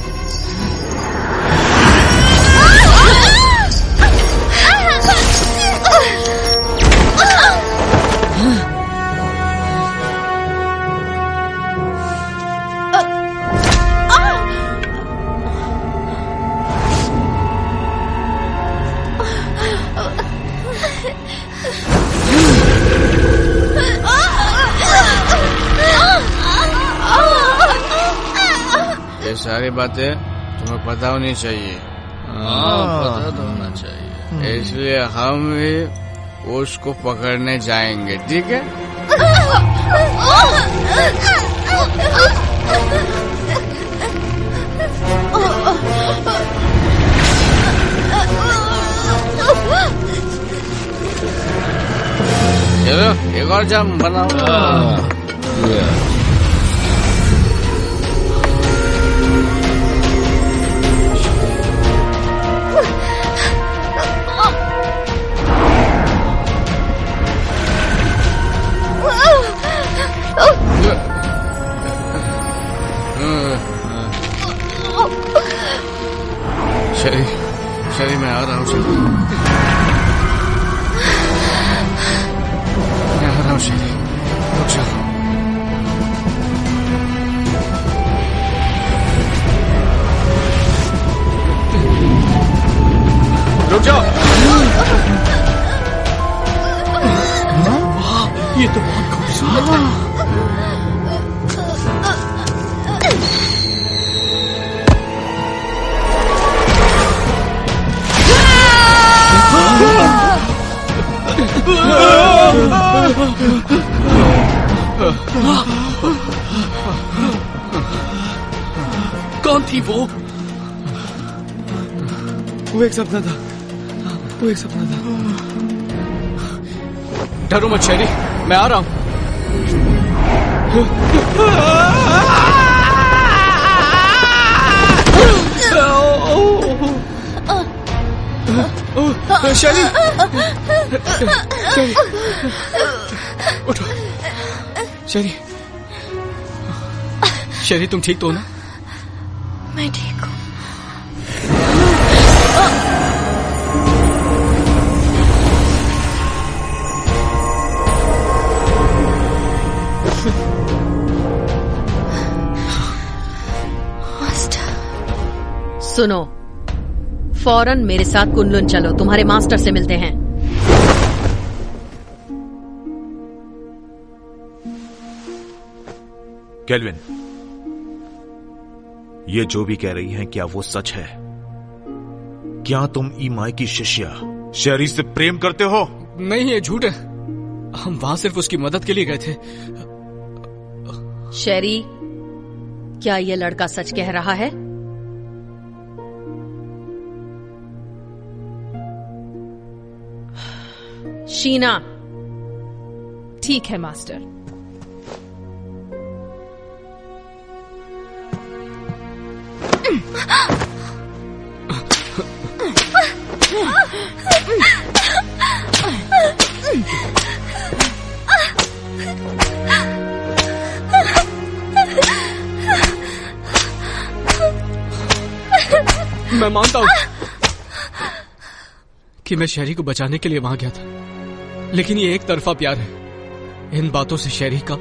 B: ये सारी बातें तुम्हें पता होनी चाहिए। पता तो होना चाहिए। इसलिए हम भी उसको पकड़ने जाएंगे, ठीक है? चलो एक और जाम बनाओ। शरी मैं आ रहा हूँ। मैं आ रहा हूँ शरी, रुक जाओ।
G: कौन थी वो?
B: एक सपना था, वो एक सपना था।
G: डरो मत शेरी, मैं आ रहा हूं।
B: शेरी, उठो। शेरी, शेरी तुम ठीक तो हो ना?
H: मैं ठीक हूँ।
D: सुनो, फौरन मेरे साथ कुनलुन चलो, तुम्हारे मास्टर से मिलते हैं।
C: केल्विन, ये जो भी कह रही हैं, क्या वो सच है? क्या तुम ईमाई की शिष्या शेरी से प्रेम करते हो?
B: नहीं, ये झूठ है। हम वहां सिर्फ उसकी मदद के लिए गए थे।
D: शेरी, क्या ये लड़का सच कह रहा है? शीना।
F: ठीक है मास्टर।
B: मैं मानता हूं कि मैं शेरी को बचाने के लिए वहां गया था, लेकिन ये एक तरफा प्यार है। इन बातों से शेरी का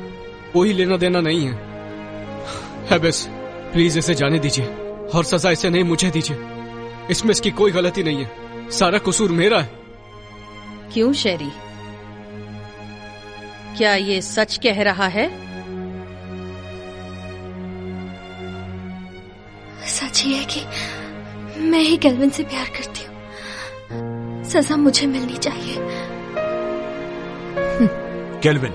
B: कोई लेना देना नहीं है। बस प्लीज इसे जाने दीजिए और सजा इसे नहीं, मुझे दीजिए। इसमें इसकी कोई गलती नहीं है, सारा कसूर मेरा है।
D: क्यों शेरी, क्या ये सच कह रहा है?
H: सच ही है कि मैं ही केल्विन से प्यार करती हूँ। सजा मुझे मिलनी चाहिए।
C: केल्विन,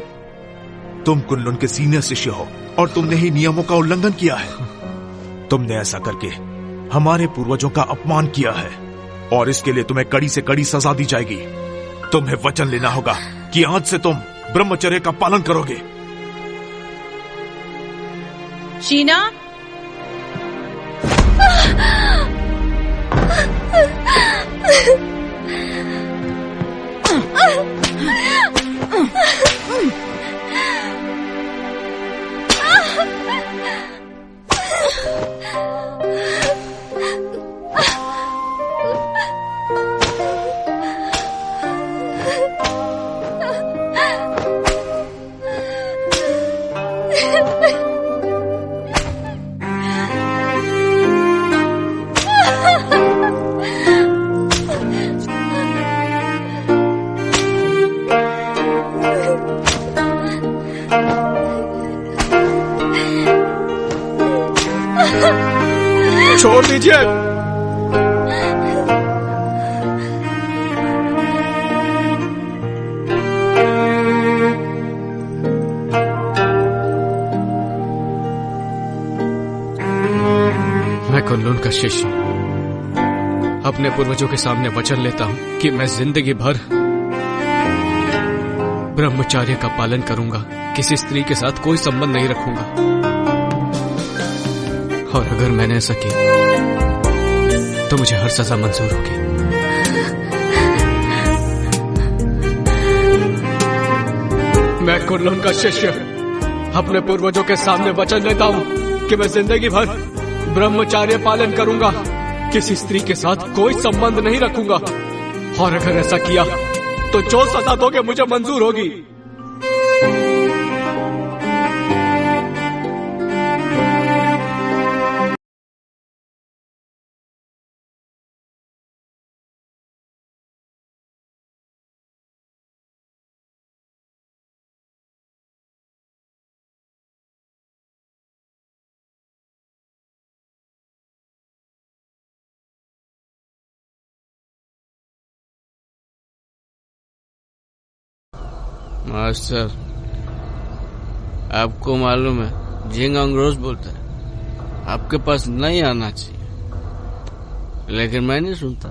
C: तुम कुनलुन के सीनियर शिष्य हो और तुमने ही नियमों का उल्लंघन किया है। तुमने ऐसा करके हमारे पूर्वजों का अपमान किया है और इसके लिए तुम्हें कड़ी से कड़ी सजा दी जाएगी। तुम्हें वचन लेना होगा कि आज से तुम ब्रह्मचर्य का पालन करोगे।
D: शीना,
B: छोड़ दीजिए। मैं कुनलुन का शिष्य अपने पूर्वजों के सामने वचन लेता हूं कि मैं जिंदगी भर ब्रह्मचर्य का पालन करूंगा, किसी स्त्री के साथ कोई संबंध नहीं रखूंगा। और अगर मैंने ऐसा किया तो मुझे हर सजा मंजूर होगी। मैं कुनलुन का शिष्य अपने पूर्वजों के सामने वचन लेता हूं कि मैं जिंदगी भर ब्रह्मचर्य पालन करूंगा, किसी स्त्री के साथ कोई संबंध नहीं रखूंगा। और अगर ऐसा किया तो जो सजा दोगे मुझे मंजूर होगी। मास्टर,
K: आपको मालूम है झिंगांग रोज बोलता है आपके पास नहीं आना चाहिए, लेकिन मैं नहीं सुनता।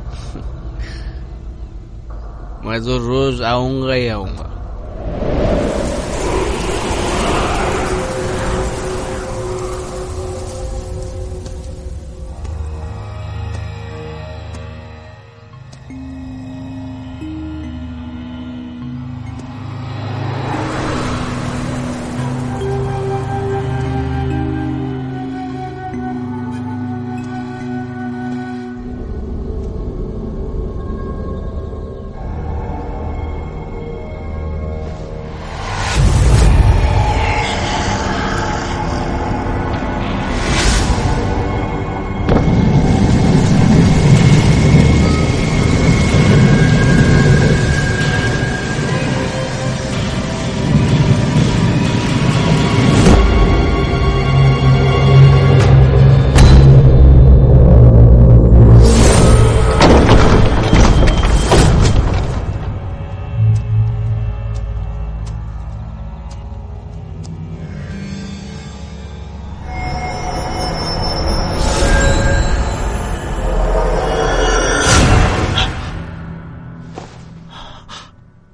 K: मैं तो रोज आऊंगा ही आऊंगा।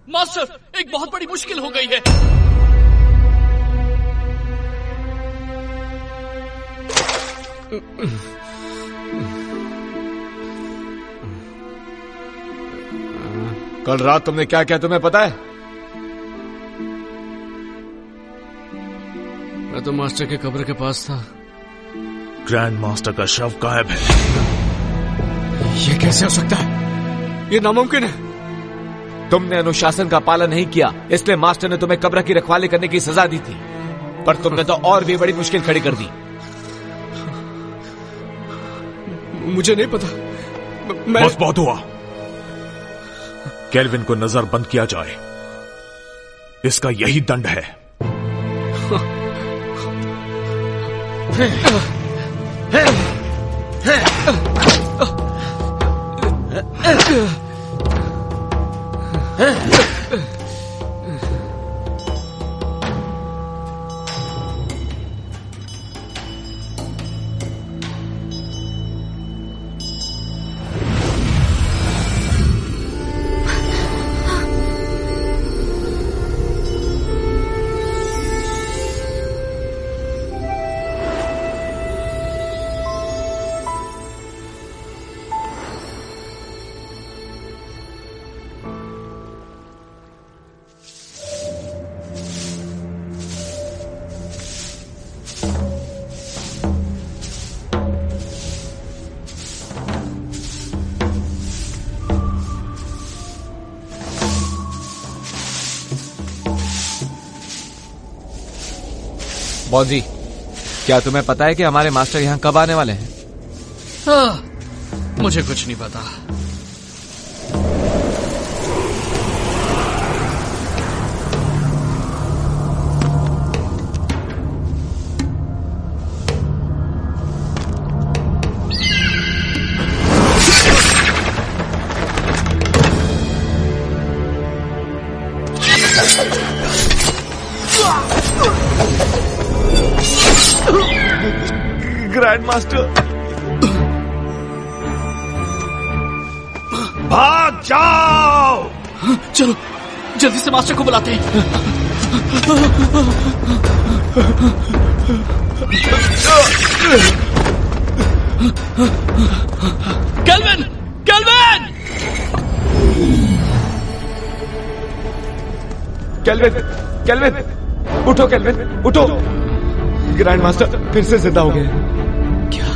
G: मास्टर, एक बहुत बड़ी मुश्किल हो गई है।
C: कल रात तुमने क्या किया तुम्हें पता है?
K: मैं तो मास्टर के कब्र के पास था।
C: ग्रैंड मास्टर का शव गायब है।
B: ये कैसे हो सकता है? ये नामुमकिन है।
E: तुमने अनुशासन का पालन नहीं किया, इसलिए मास्टर ने तुम्हें कब्र की रखवाली करने की सजा दी थी, पर तुमने तो और भी बड़ी मुश्किल खड़ी कर दी।
B: मुझे नहीं पता।
C: बस बहुत हुआ। केल्विन को नजरबंद किया जाए, इसका यही दंड है।
E: बॉन्जी, क्या तुम्हें पता है कि हमारे मास्टर यहाँ कब आने वाले हैं?
G: मुझे कुछ नहीं पता।
C: ग्रैंड मास्टर, भाग जाओ!
G: चलो जल्दी से मास्टर को बुलाते हैं। केल्विन! केल्विन!
E: केल्विन! केल्विन! उठो केल्विन, उठो! ग्रैंड मास्टर फिर से जिंदा हो गए।
G: क्या?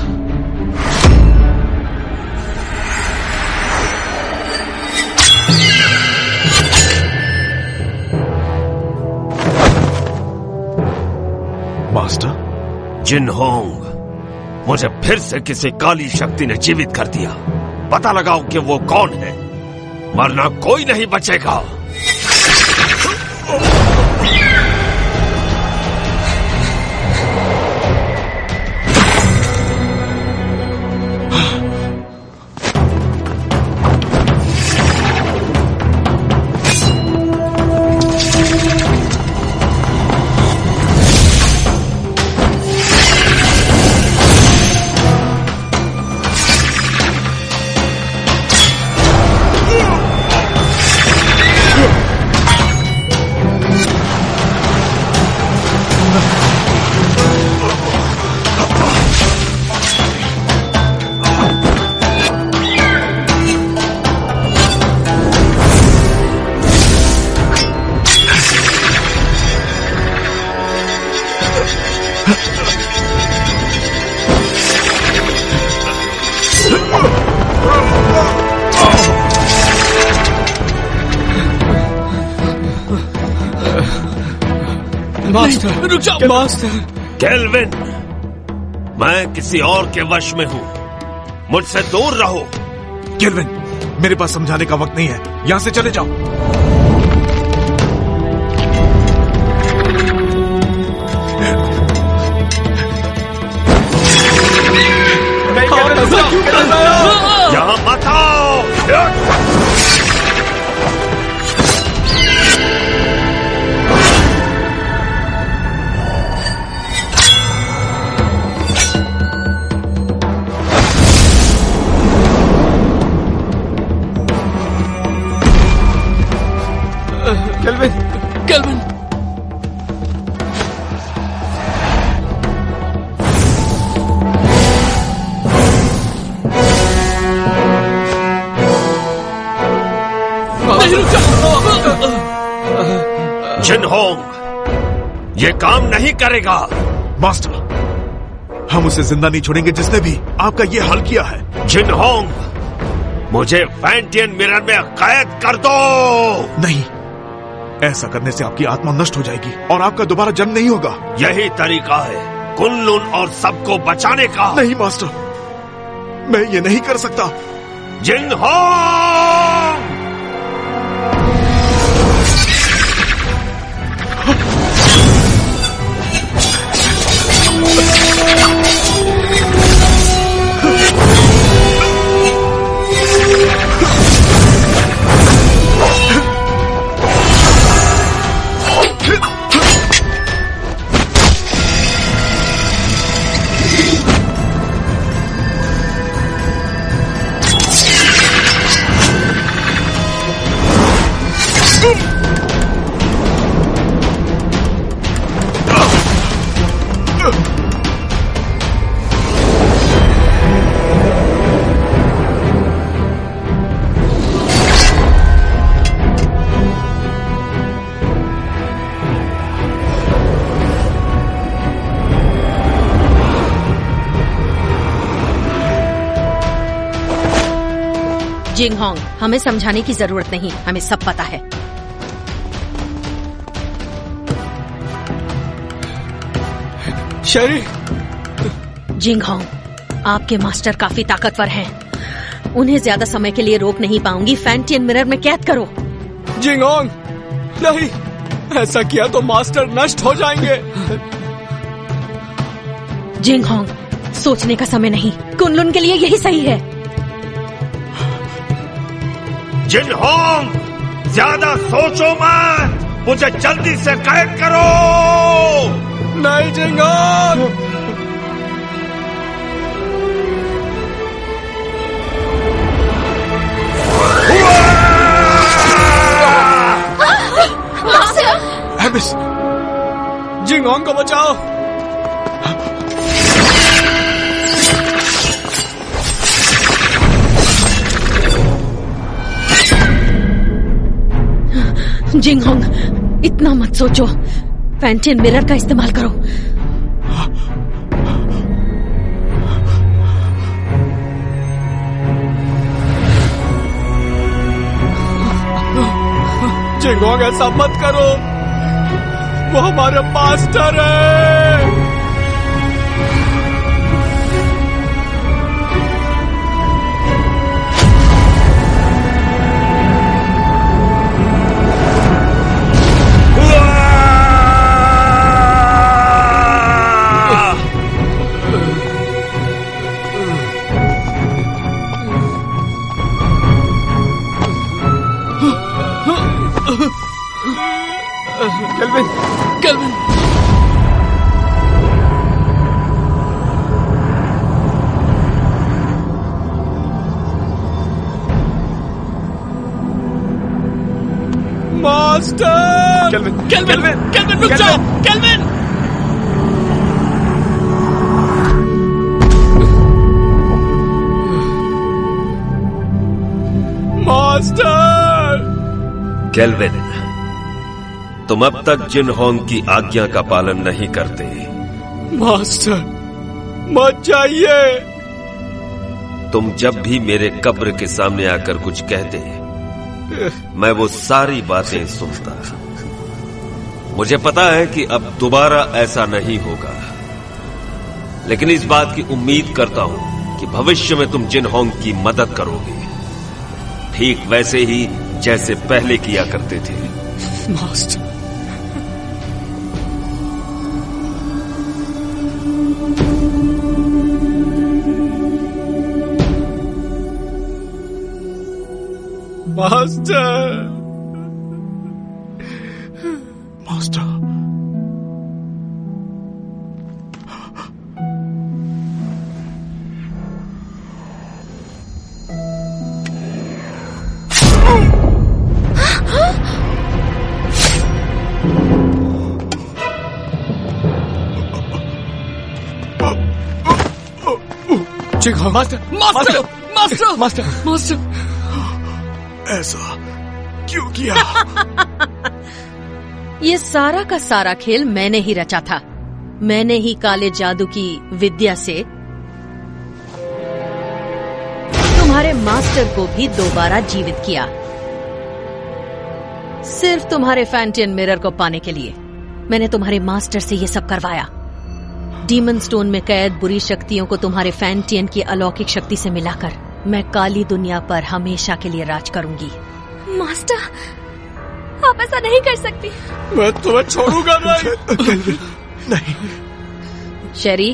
C: मास्टर?
A: जिनहोंग, मुझे फिर से किसी काली शक्ति ने जीवित कर दिया। पता लगाओ कि वो कौन है, वरना कोई नहीं बचेगा।
B: मास्टर रुक जाओ मास्टर।
A: केल्विन, मैं किसी और के वश में हूं, मुझसे दूर रहो।
C: केल्विन, मेरे पास समझाने का वक्त नहीं है, यहां से चले जाओ।
A: यहां मत आओ।
B: Kelvin, kelvin.
A: जिनहोंग, ये काम नहीं करेगा।
C: मास्टर, हम उसे जिंदा नहीं छोड़ेंगे जिसने भी आपका ये हाल किया है।
A: जिनहोंग, मुझे फैंटियन मिरर में कैद कर दो।
C: नहीं, ऐसा करने से आपकी आत्मा नष्ट हो जाएगी और आपका दोबारा जन्म नहीं होगा।
A: यही तरीका है कुन-लुन और सबको बचाने का।
C: नहीं मास्टर, मैं ये नहीं कर सकता।
A: जिनहोंग!
D: जिंगहोंग, हमें समझाने की जरूरत नहीं, हमें सब पता है।
B: शेरी।
D: जिंगहोंग, आपके मास्टर काफी ताकतवर हैं। उन्हें ज्यादा समय के लिए रोक नहीं पाऊंगी। फैंटियन मिरर में कैद करो।
B: जिंगहोंग, नहीं, ऐसा किया तो मास्टर नष्ट हो जाएंगे।
D: जिंगहोंग, सोचने का समय नहीं, कुन-लुन के लिए यही सही है।
A: जिनहोंग, ज्यादा सोचो मत, मुझे जल्दी से कैद करो।
B: नहीं जिंगहोंग।
C: एबिस,
B: जिंगहोंग को बचाओ।
D: जिंगहोंग, इतना मत सोचो, फैंटियन मिरर का इस्तेमाल करो।
B: जिंगहोंग, ऐसा मत करो, वो हमारे मास्टर है। Kelvin, kelvin. Master!
C: Kelvin,
B: kelvin, kelvin, रुक जाओ, केल्विन! मास्टर!
A: केल्विन, तुम अब तक जिनहोंग की आज्ञा का पालन नहीं करते।
B: मास्टर मत जाइए।
A: तुम जब भी मेरे कब्र के सामने आकर कुछ कहते, मैं वो सारी बातें सुनता। मुझे पता है कि अब दोबारा ऐसा नहीं होगा, लेकिन इस बात की उम्मीद करता हूं कि भविष्य में तुम जिनहोंग की मदद करोगे, ठीक वैसे ही जैसे पहले किया करते थे।
B: Master, master,
C: master,
B: Jinghong, master, master, master, master, master,
C: ऐसा क्यों किया?
D: ये सारा का सारा खेल मैंने ही रचा था। मैंने ही काले जादू की विद्या से तुम्हारे मास्टर को भी दोबारा जीवित किया, सिर्फ तुम्हारे फैंटियन मिरर को पाने के लिए। मैंने तुम्हारे मास्टर से ये सब करवाया। डीमन स्टोन में कैद बुरी शक्तियों को तुम्हारे फैंटियन की अलौकिक शक्ति से मिलाकर मैं काली दुनिया पर हमेशा के लिए राज करूंगी।
H: मास्टर, आप ऐसा नहीं कर सकती।
B: मैं तुम्हें छोड़ूंगा नहीं।
C: नहीं।
D: शेरी,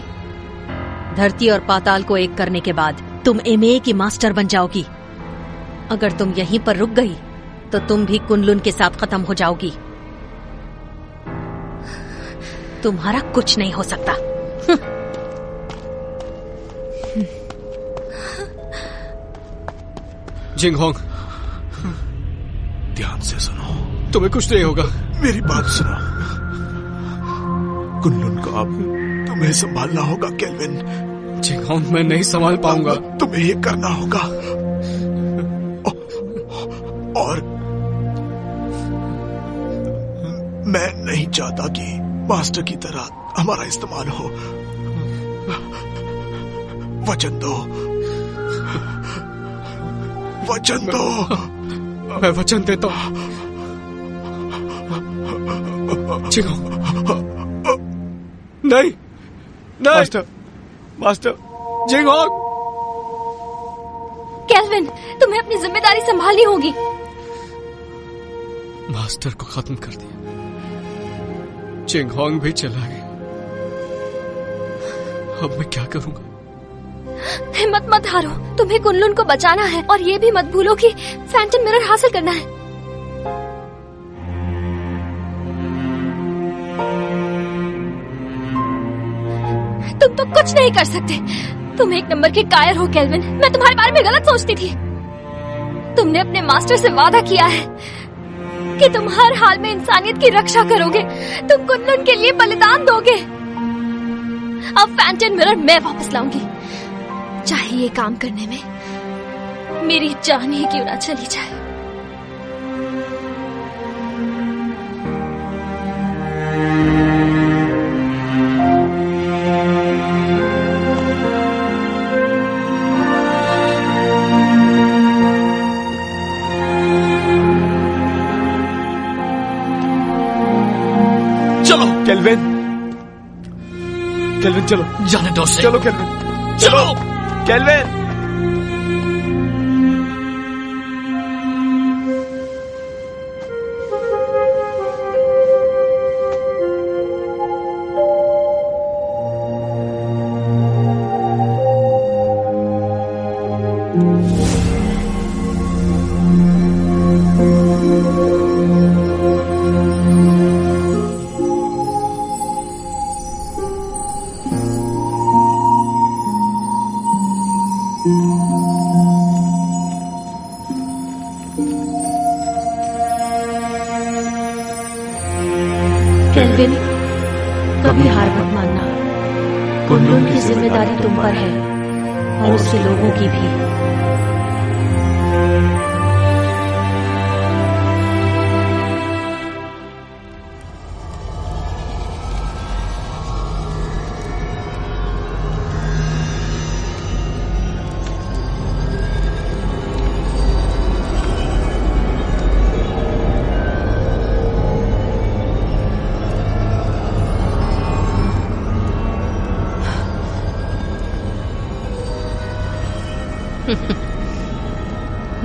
D: धरती और पाताल को एक करने के बाद तुम एमए की मास्टर बन जाओगी। अगर तुम यहीं पर रुक गई तो तुम भी कुनलुन के साथ खत्म हो जाओगी। तुम्हारा कुछ नहीं हो सकता।
B: जिंगहोंग,
C: ध्यान से सुनो।
B: तुम्हें कुछ नहीं होगा।
C: मेरी बात सुनो। कुनलुन को अब तुम्हें संभालना होगा केल्विन।
B: जिंगहोंग, मैं नहीं संभाल पाऊंगा।
C: तुम्हें ये करना होगा। और मैं नहीं चाहता कि मास्टर की तरह हमारा इस्तेमाल हो। वचन दो, वचन दो।
B: मैं वचन देता हूं। नहीं, नहीं मास्टर, मास्टर, जिंगहोंग।
H: केल्विन, तुम्हें अपनी जिम्मेदारी संभालनी होगी।
B: मास्टर को खत्म कर दिया, जिंगहोंग भी चला गया। अब मैं क्या करूंगा?
H: हिम्मत मत हारो, तुम्हें कुनलुन को बचाना है और ये भी मत भूलो कि फैंटम मिरर हासिल करना है। तुम तो कुछ नहीं कर सकते। तुम एक नंबर के कायर हो केल्विन। मैं तुम्हारे बारे में गलत सोचती थी। तुमने अपने मास्टर से वादा किया है कि तुम हर हाल में इंसानियत की रक्षा करोगे। तुम कुनलुन के लिए बलिदान दोगे। अब फैंटम मिरर मैं वापस लाऊंगी, चाहे ये काम करने में मेरी जान ही क्यों ना चली जाए।
B: चलो केल्विन, केल्विन चलो। जाने दो उसे। चलो केल्विन, चलो केल्विन।
D: केल्विन, कभी हार मत मानना। कुनलुन की जिम्मेदारी तुम पर है और उसके लोगों की भी।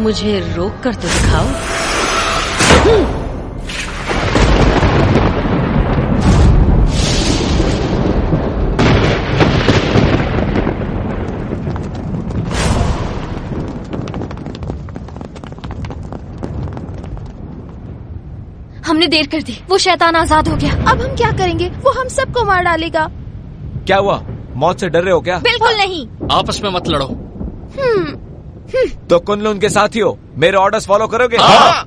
D: मुझे रोक कर तो दिखाओ।
H: हमने देर कर दी, वो शैतान आजाद हो गया।
F: अब हम क्या करेंगे? वो हम सबको मार डालेगा।
E: क्या हुआ? मौत से डर रहे हो क्या?
H: बिल्कुल नहीं।
G: आपस में मत लड़ो।
E: तो कुनलुन के साथी हो, मेरे ऑर्डर्स फॉलो करोगे?
G: हाँ।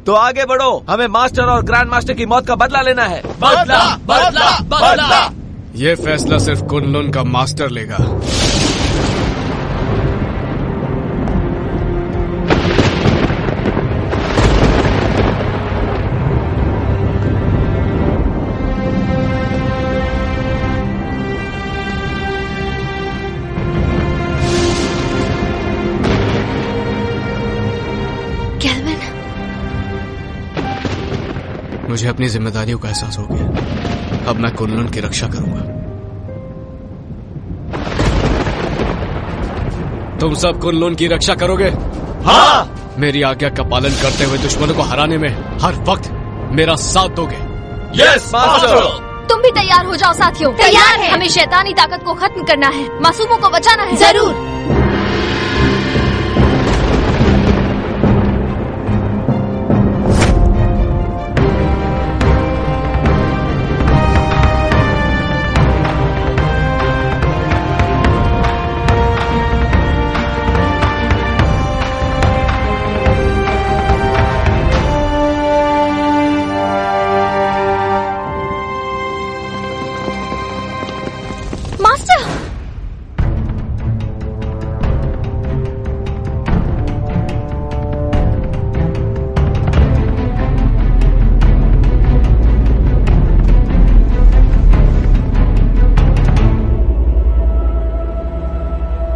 E: तो आगे बढ़ो, हमें मास्टर और ग्रैंड मास्टर की मौत का बदला लेना है।
G: बदला बदला बदला।
B: ये फैसला सिर्फ कुनलुन का मास्टर लेगा। मुझे अपनी जिम्मेदारियों का एहसास हो गया। अब मैं कुनलुन की रक्षा करूंगा। तुम सब कुनलुन की रक्षा करोगे?
E: हाँ।
B: मेरी आज्ञा का पालन करते हुए दुश्मनों को हराने में हर वक्त मेरा साथ दोगे?
E: Yes master.
H: तुम भी तैयार हो जाओ साथियों।
I: तैयार है।
H: हमें शैतानी ताकत को खत्म करना है, मासूमों को बचाना है।
I: जरूर।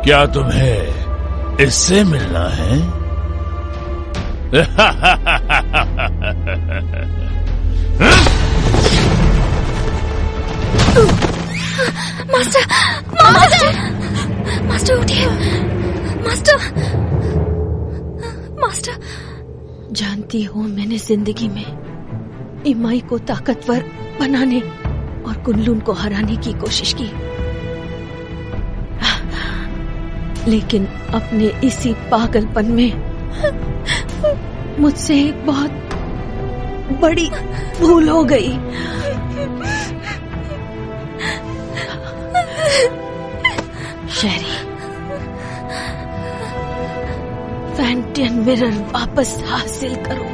J: क्या तुम्हें इससे मिलना है?
H: मास्टर, मास्टर, मास्टर उठिए। Master, master.
D: जानती हो, मैंने जिंदगी में इमाई को ताकतवर बनाने और कुनलुन को हराने की कोशिश की, लेकिन अपने इसी पागलपन में मुझसे एक बहुत बड़ी भूल हो गई। शेरी, फैंटियन मिरर वापस हासिल करो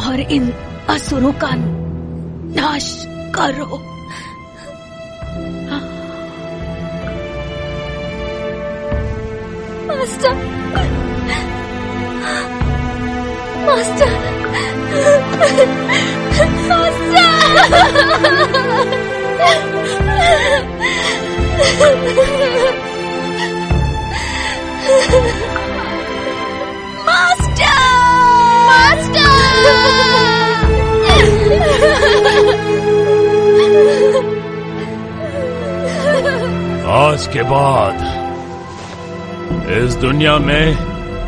D: और इन असुरों का नाश करो।
H: मास्टर, मास्टर,
J: आज के बाद इस दुनिया में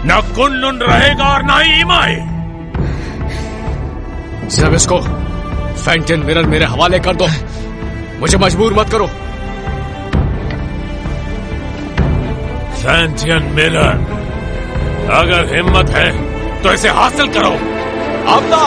J: न कुनलुन रहेगा और न ही इमाई।
B: सिर्फ इसको फैंटियन मिरर मेरे हवाले कर दो, मुझे मजबूर मत करो।
J: फैंटियन मिरर, अगर हिम्मत है तो इसे हासिल करो।
E: आपदा।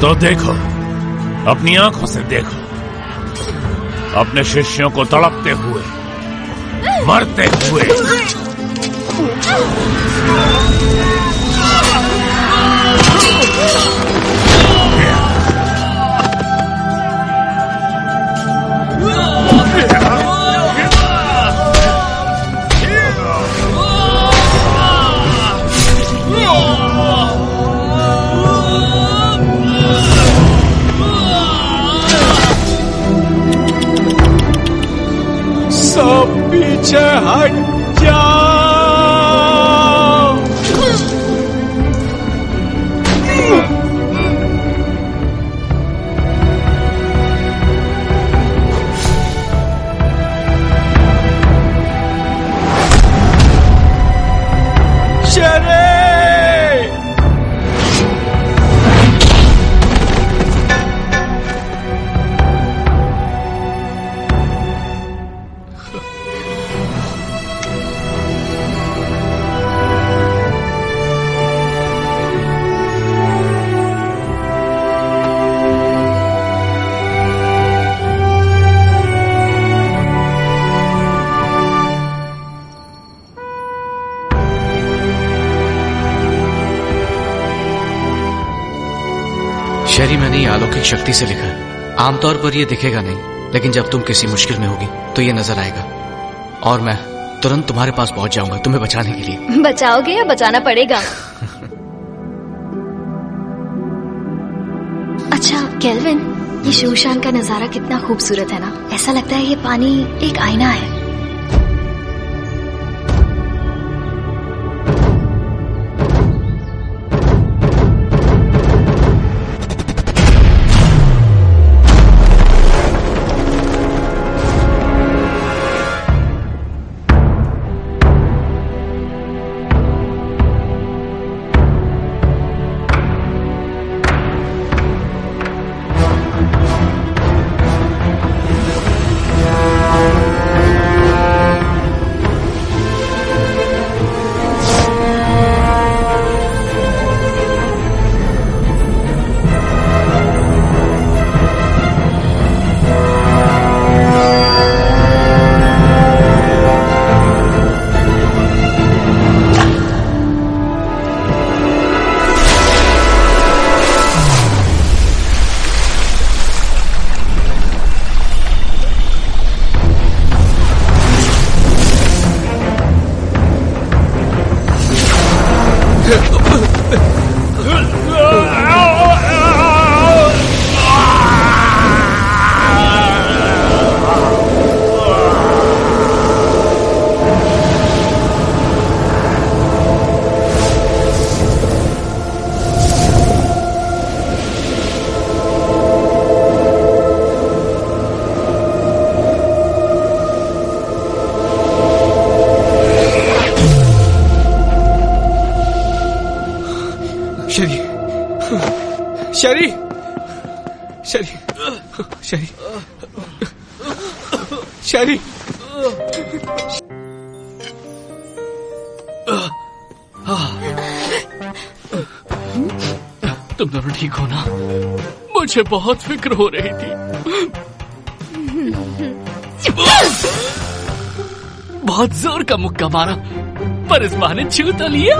J: तो देखो, अपनी आंखों से देखो, अपने शिष्यों को तड़पते हुए, मरते हुए।
E: सब पीछे हट जाओ। शरे!
B: शेरी, मैंने ये अलौकिक शक्ति से लिखा है। आमतौर पर ये दिखेगा नहीं, लेकिन जब तुम किसी मुश्किल में होगी तो ये नजर आएगा और मैं तुरंत तुम्हारे पास पहुंच जाऊंगा तुम्हें बचाने के लिए।
H: बचाओगे या बचाना पड़ेगा? अच्छा केल्विन, ये शूशान का नजारा कितना खूबसूरत है ना। ऐसा लगता है ये पानी एक आईना है।
E: शरी, शरी, शरी, शरी,
G: तुम दोनों ठीक हो ना? मुझे बहुत फिक्र हो रही थी। बहुत जोर का मुक्का मारा, पर इस बहाने छू तो लिया।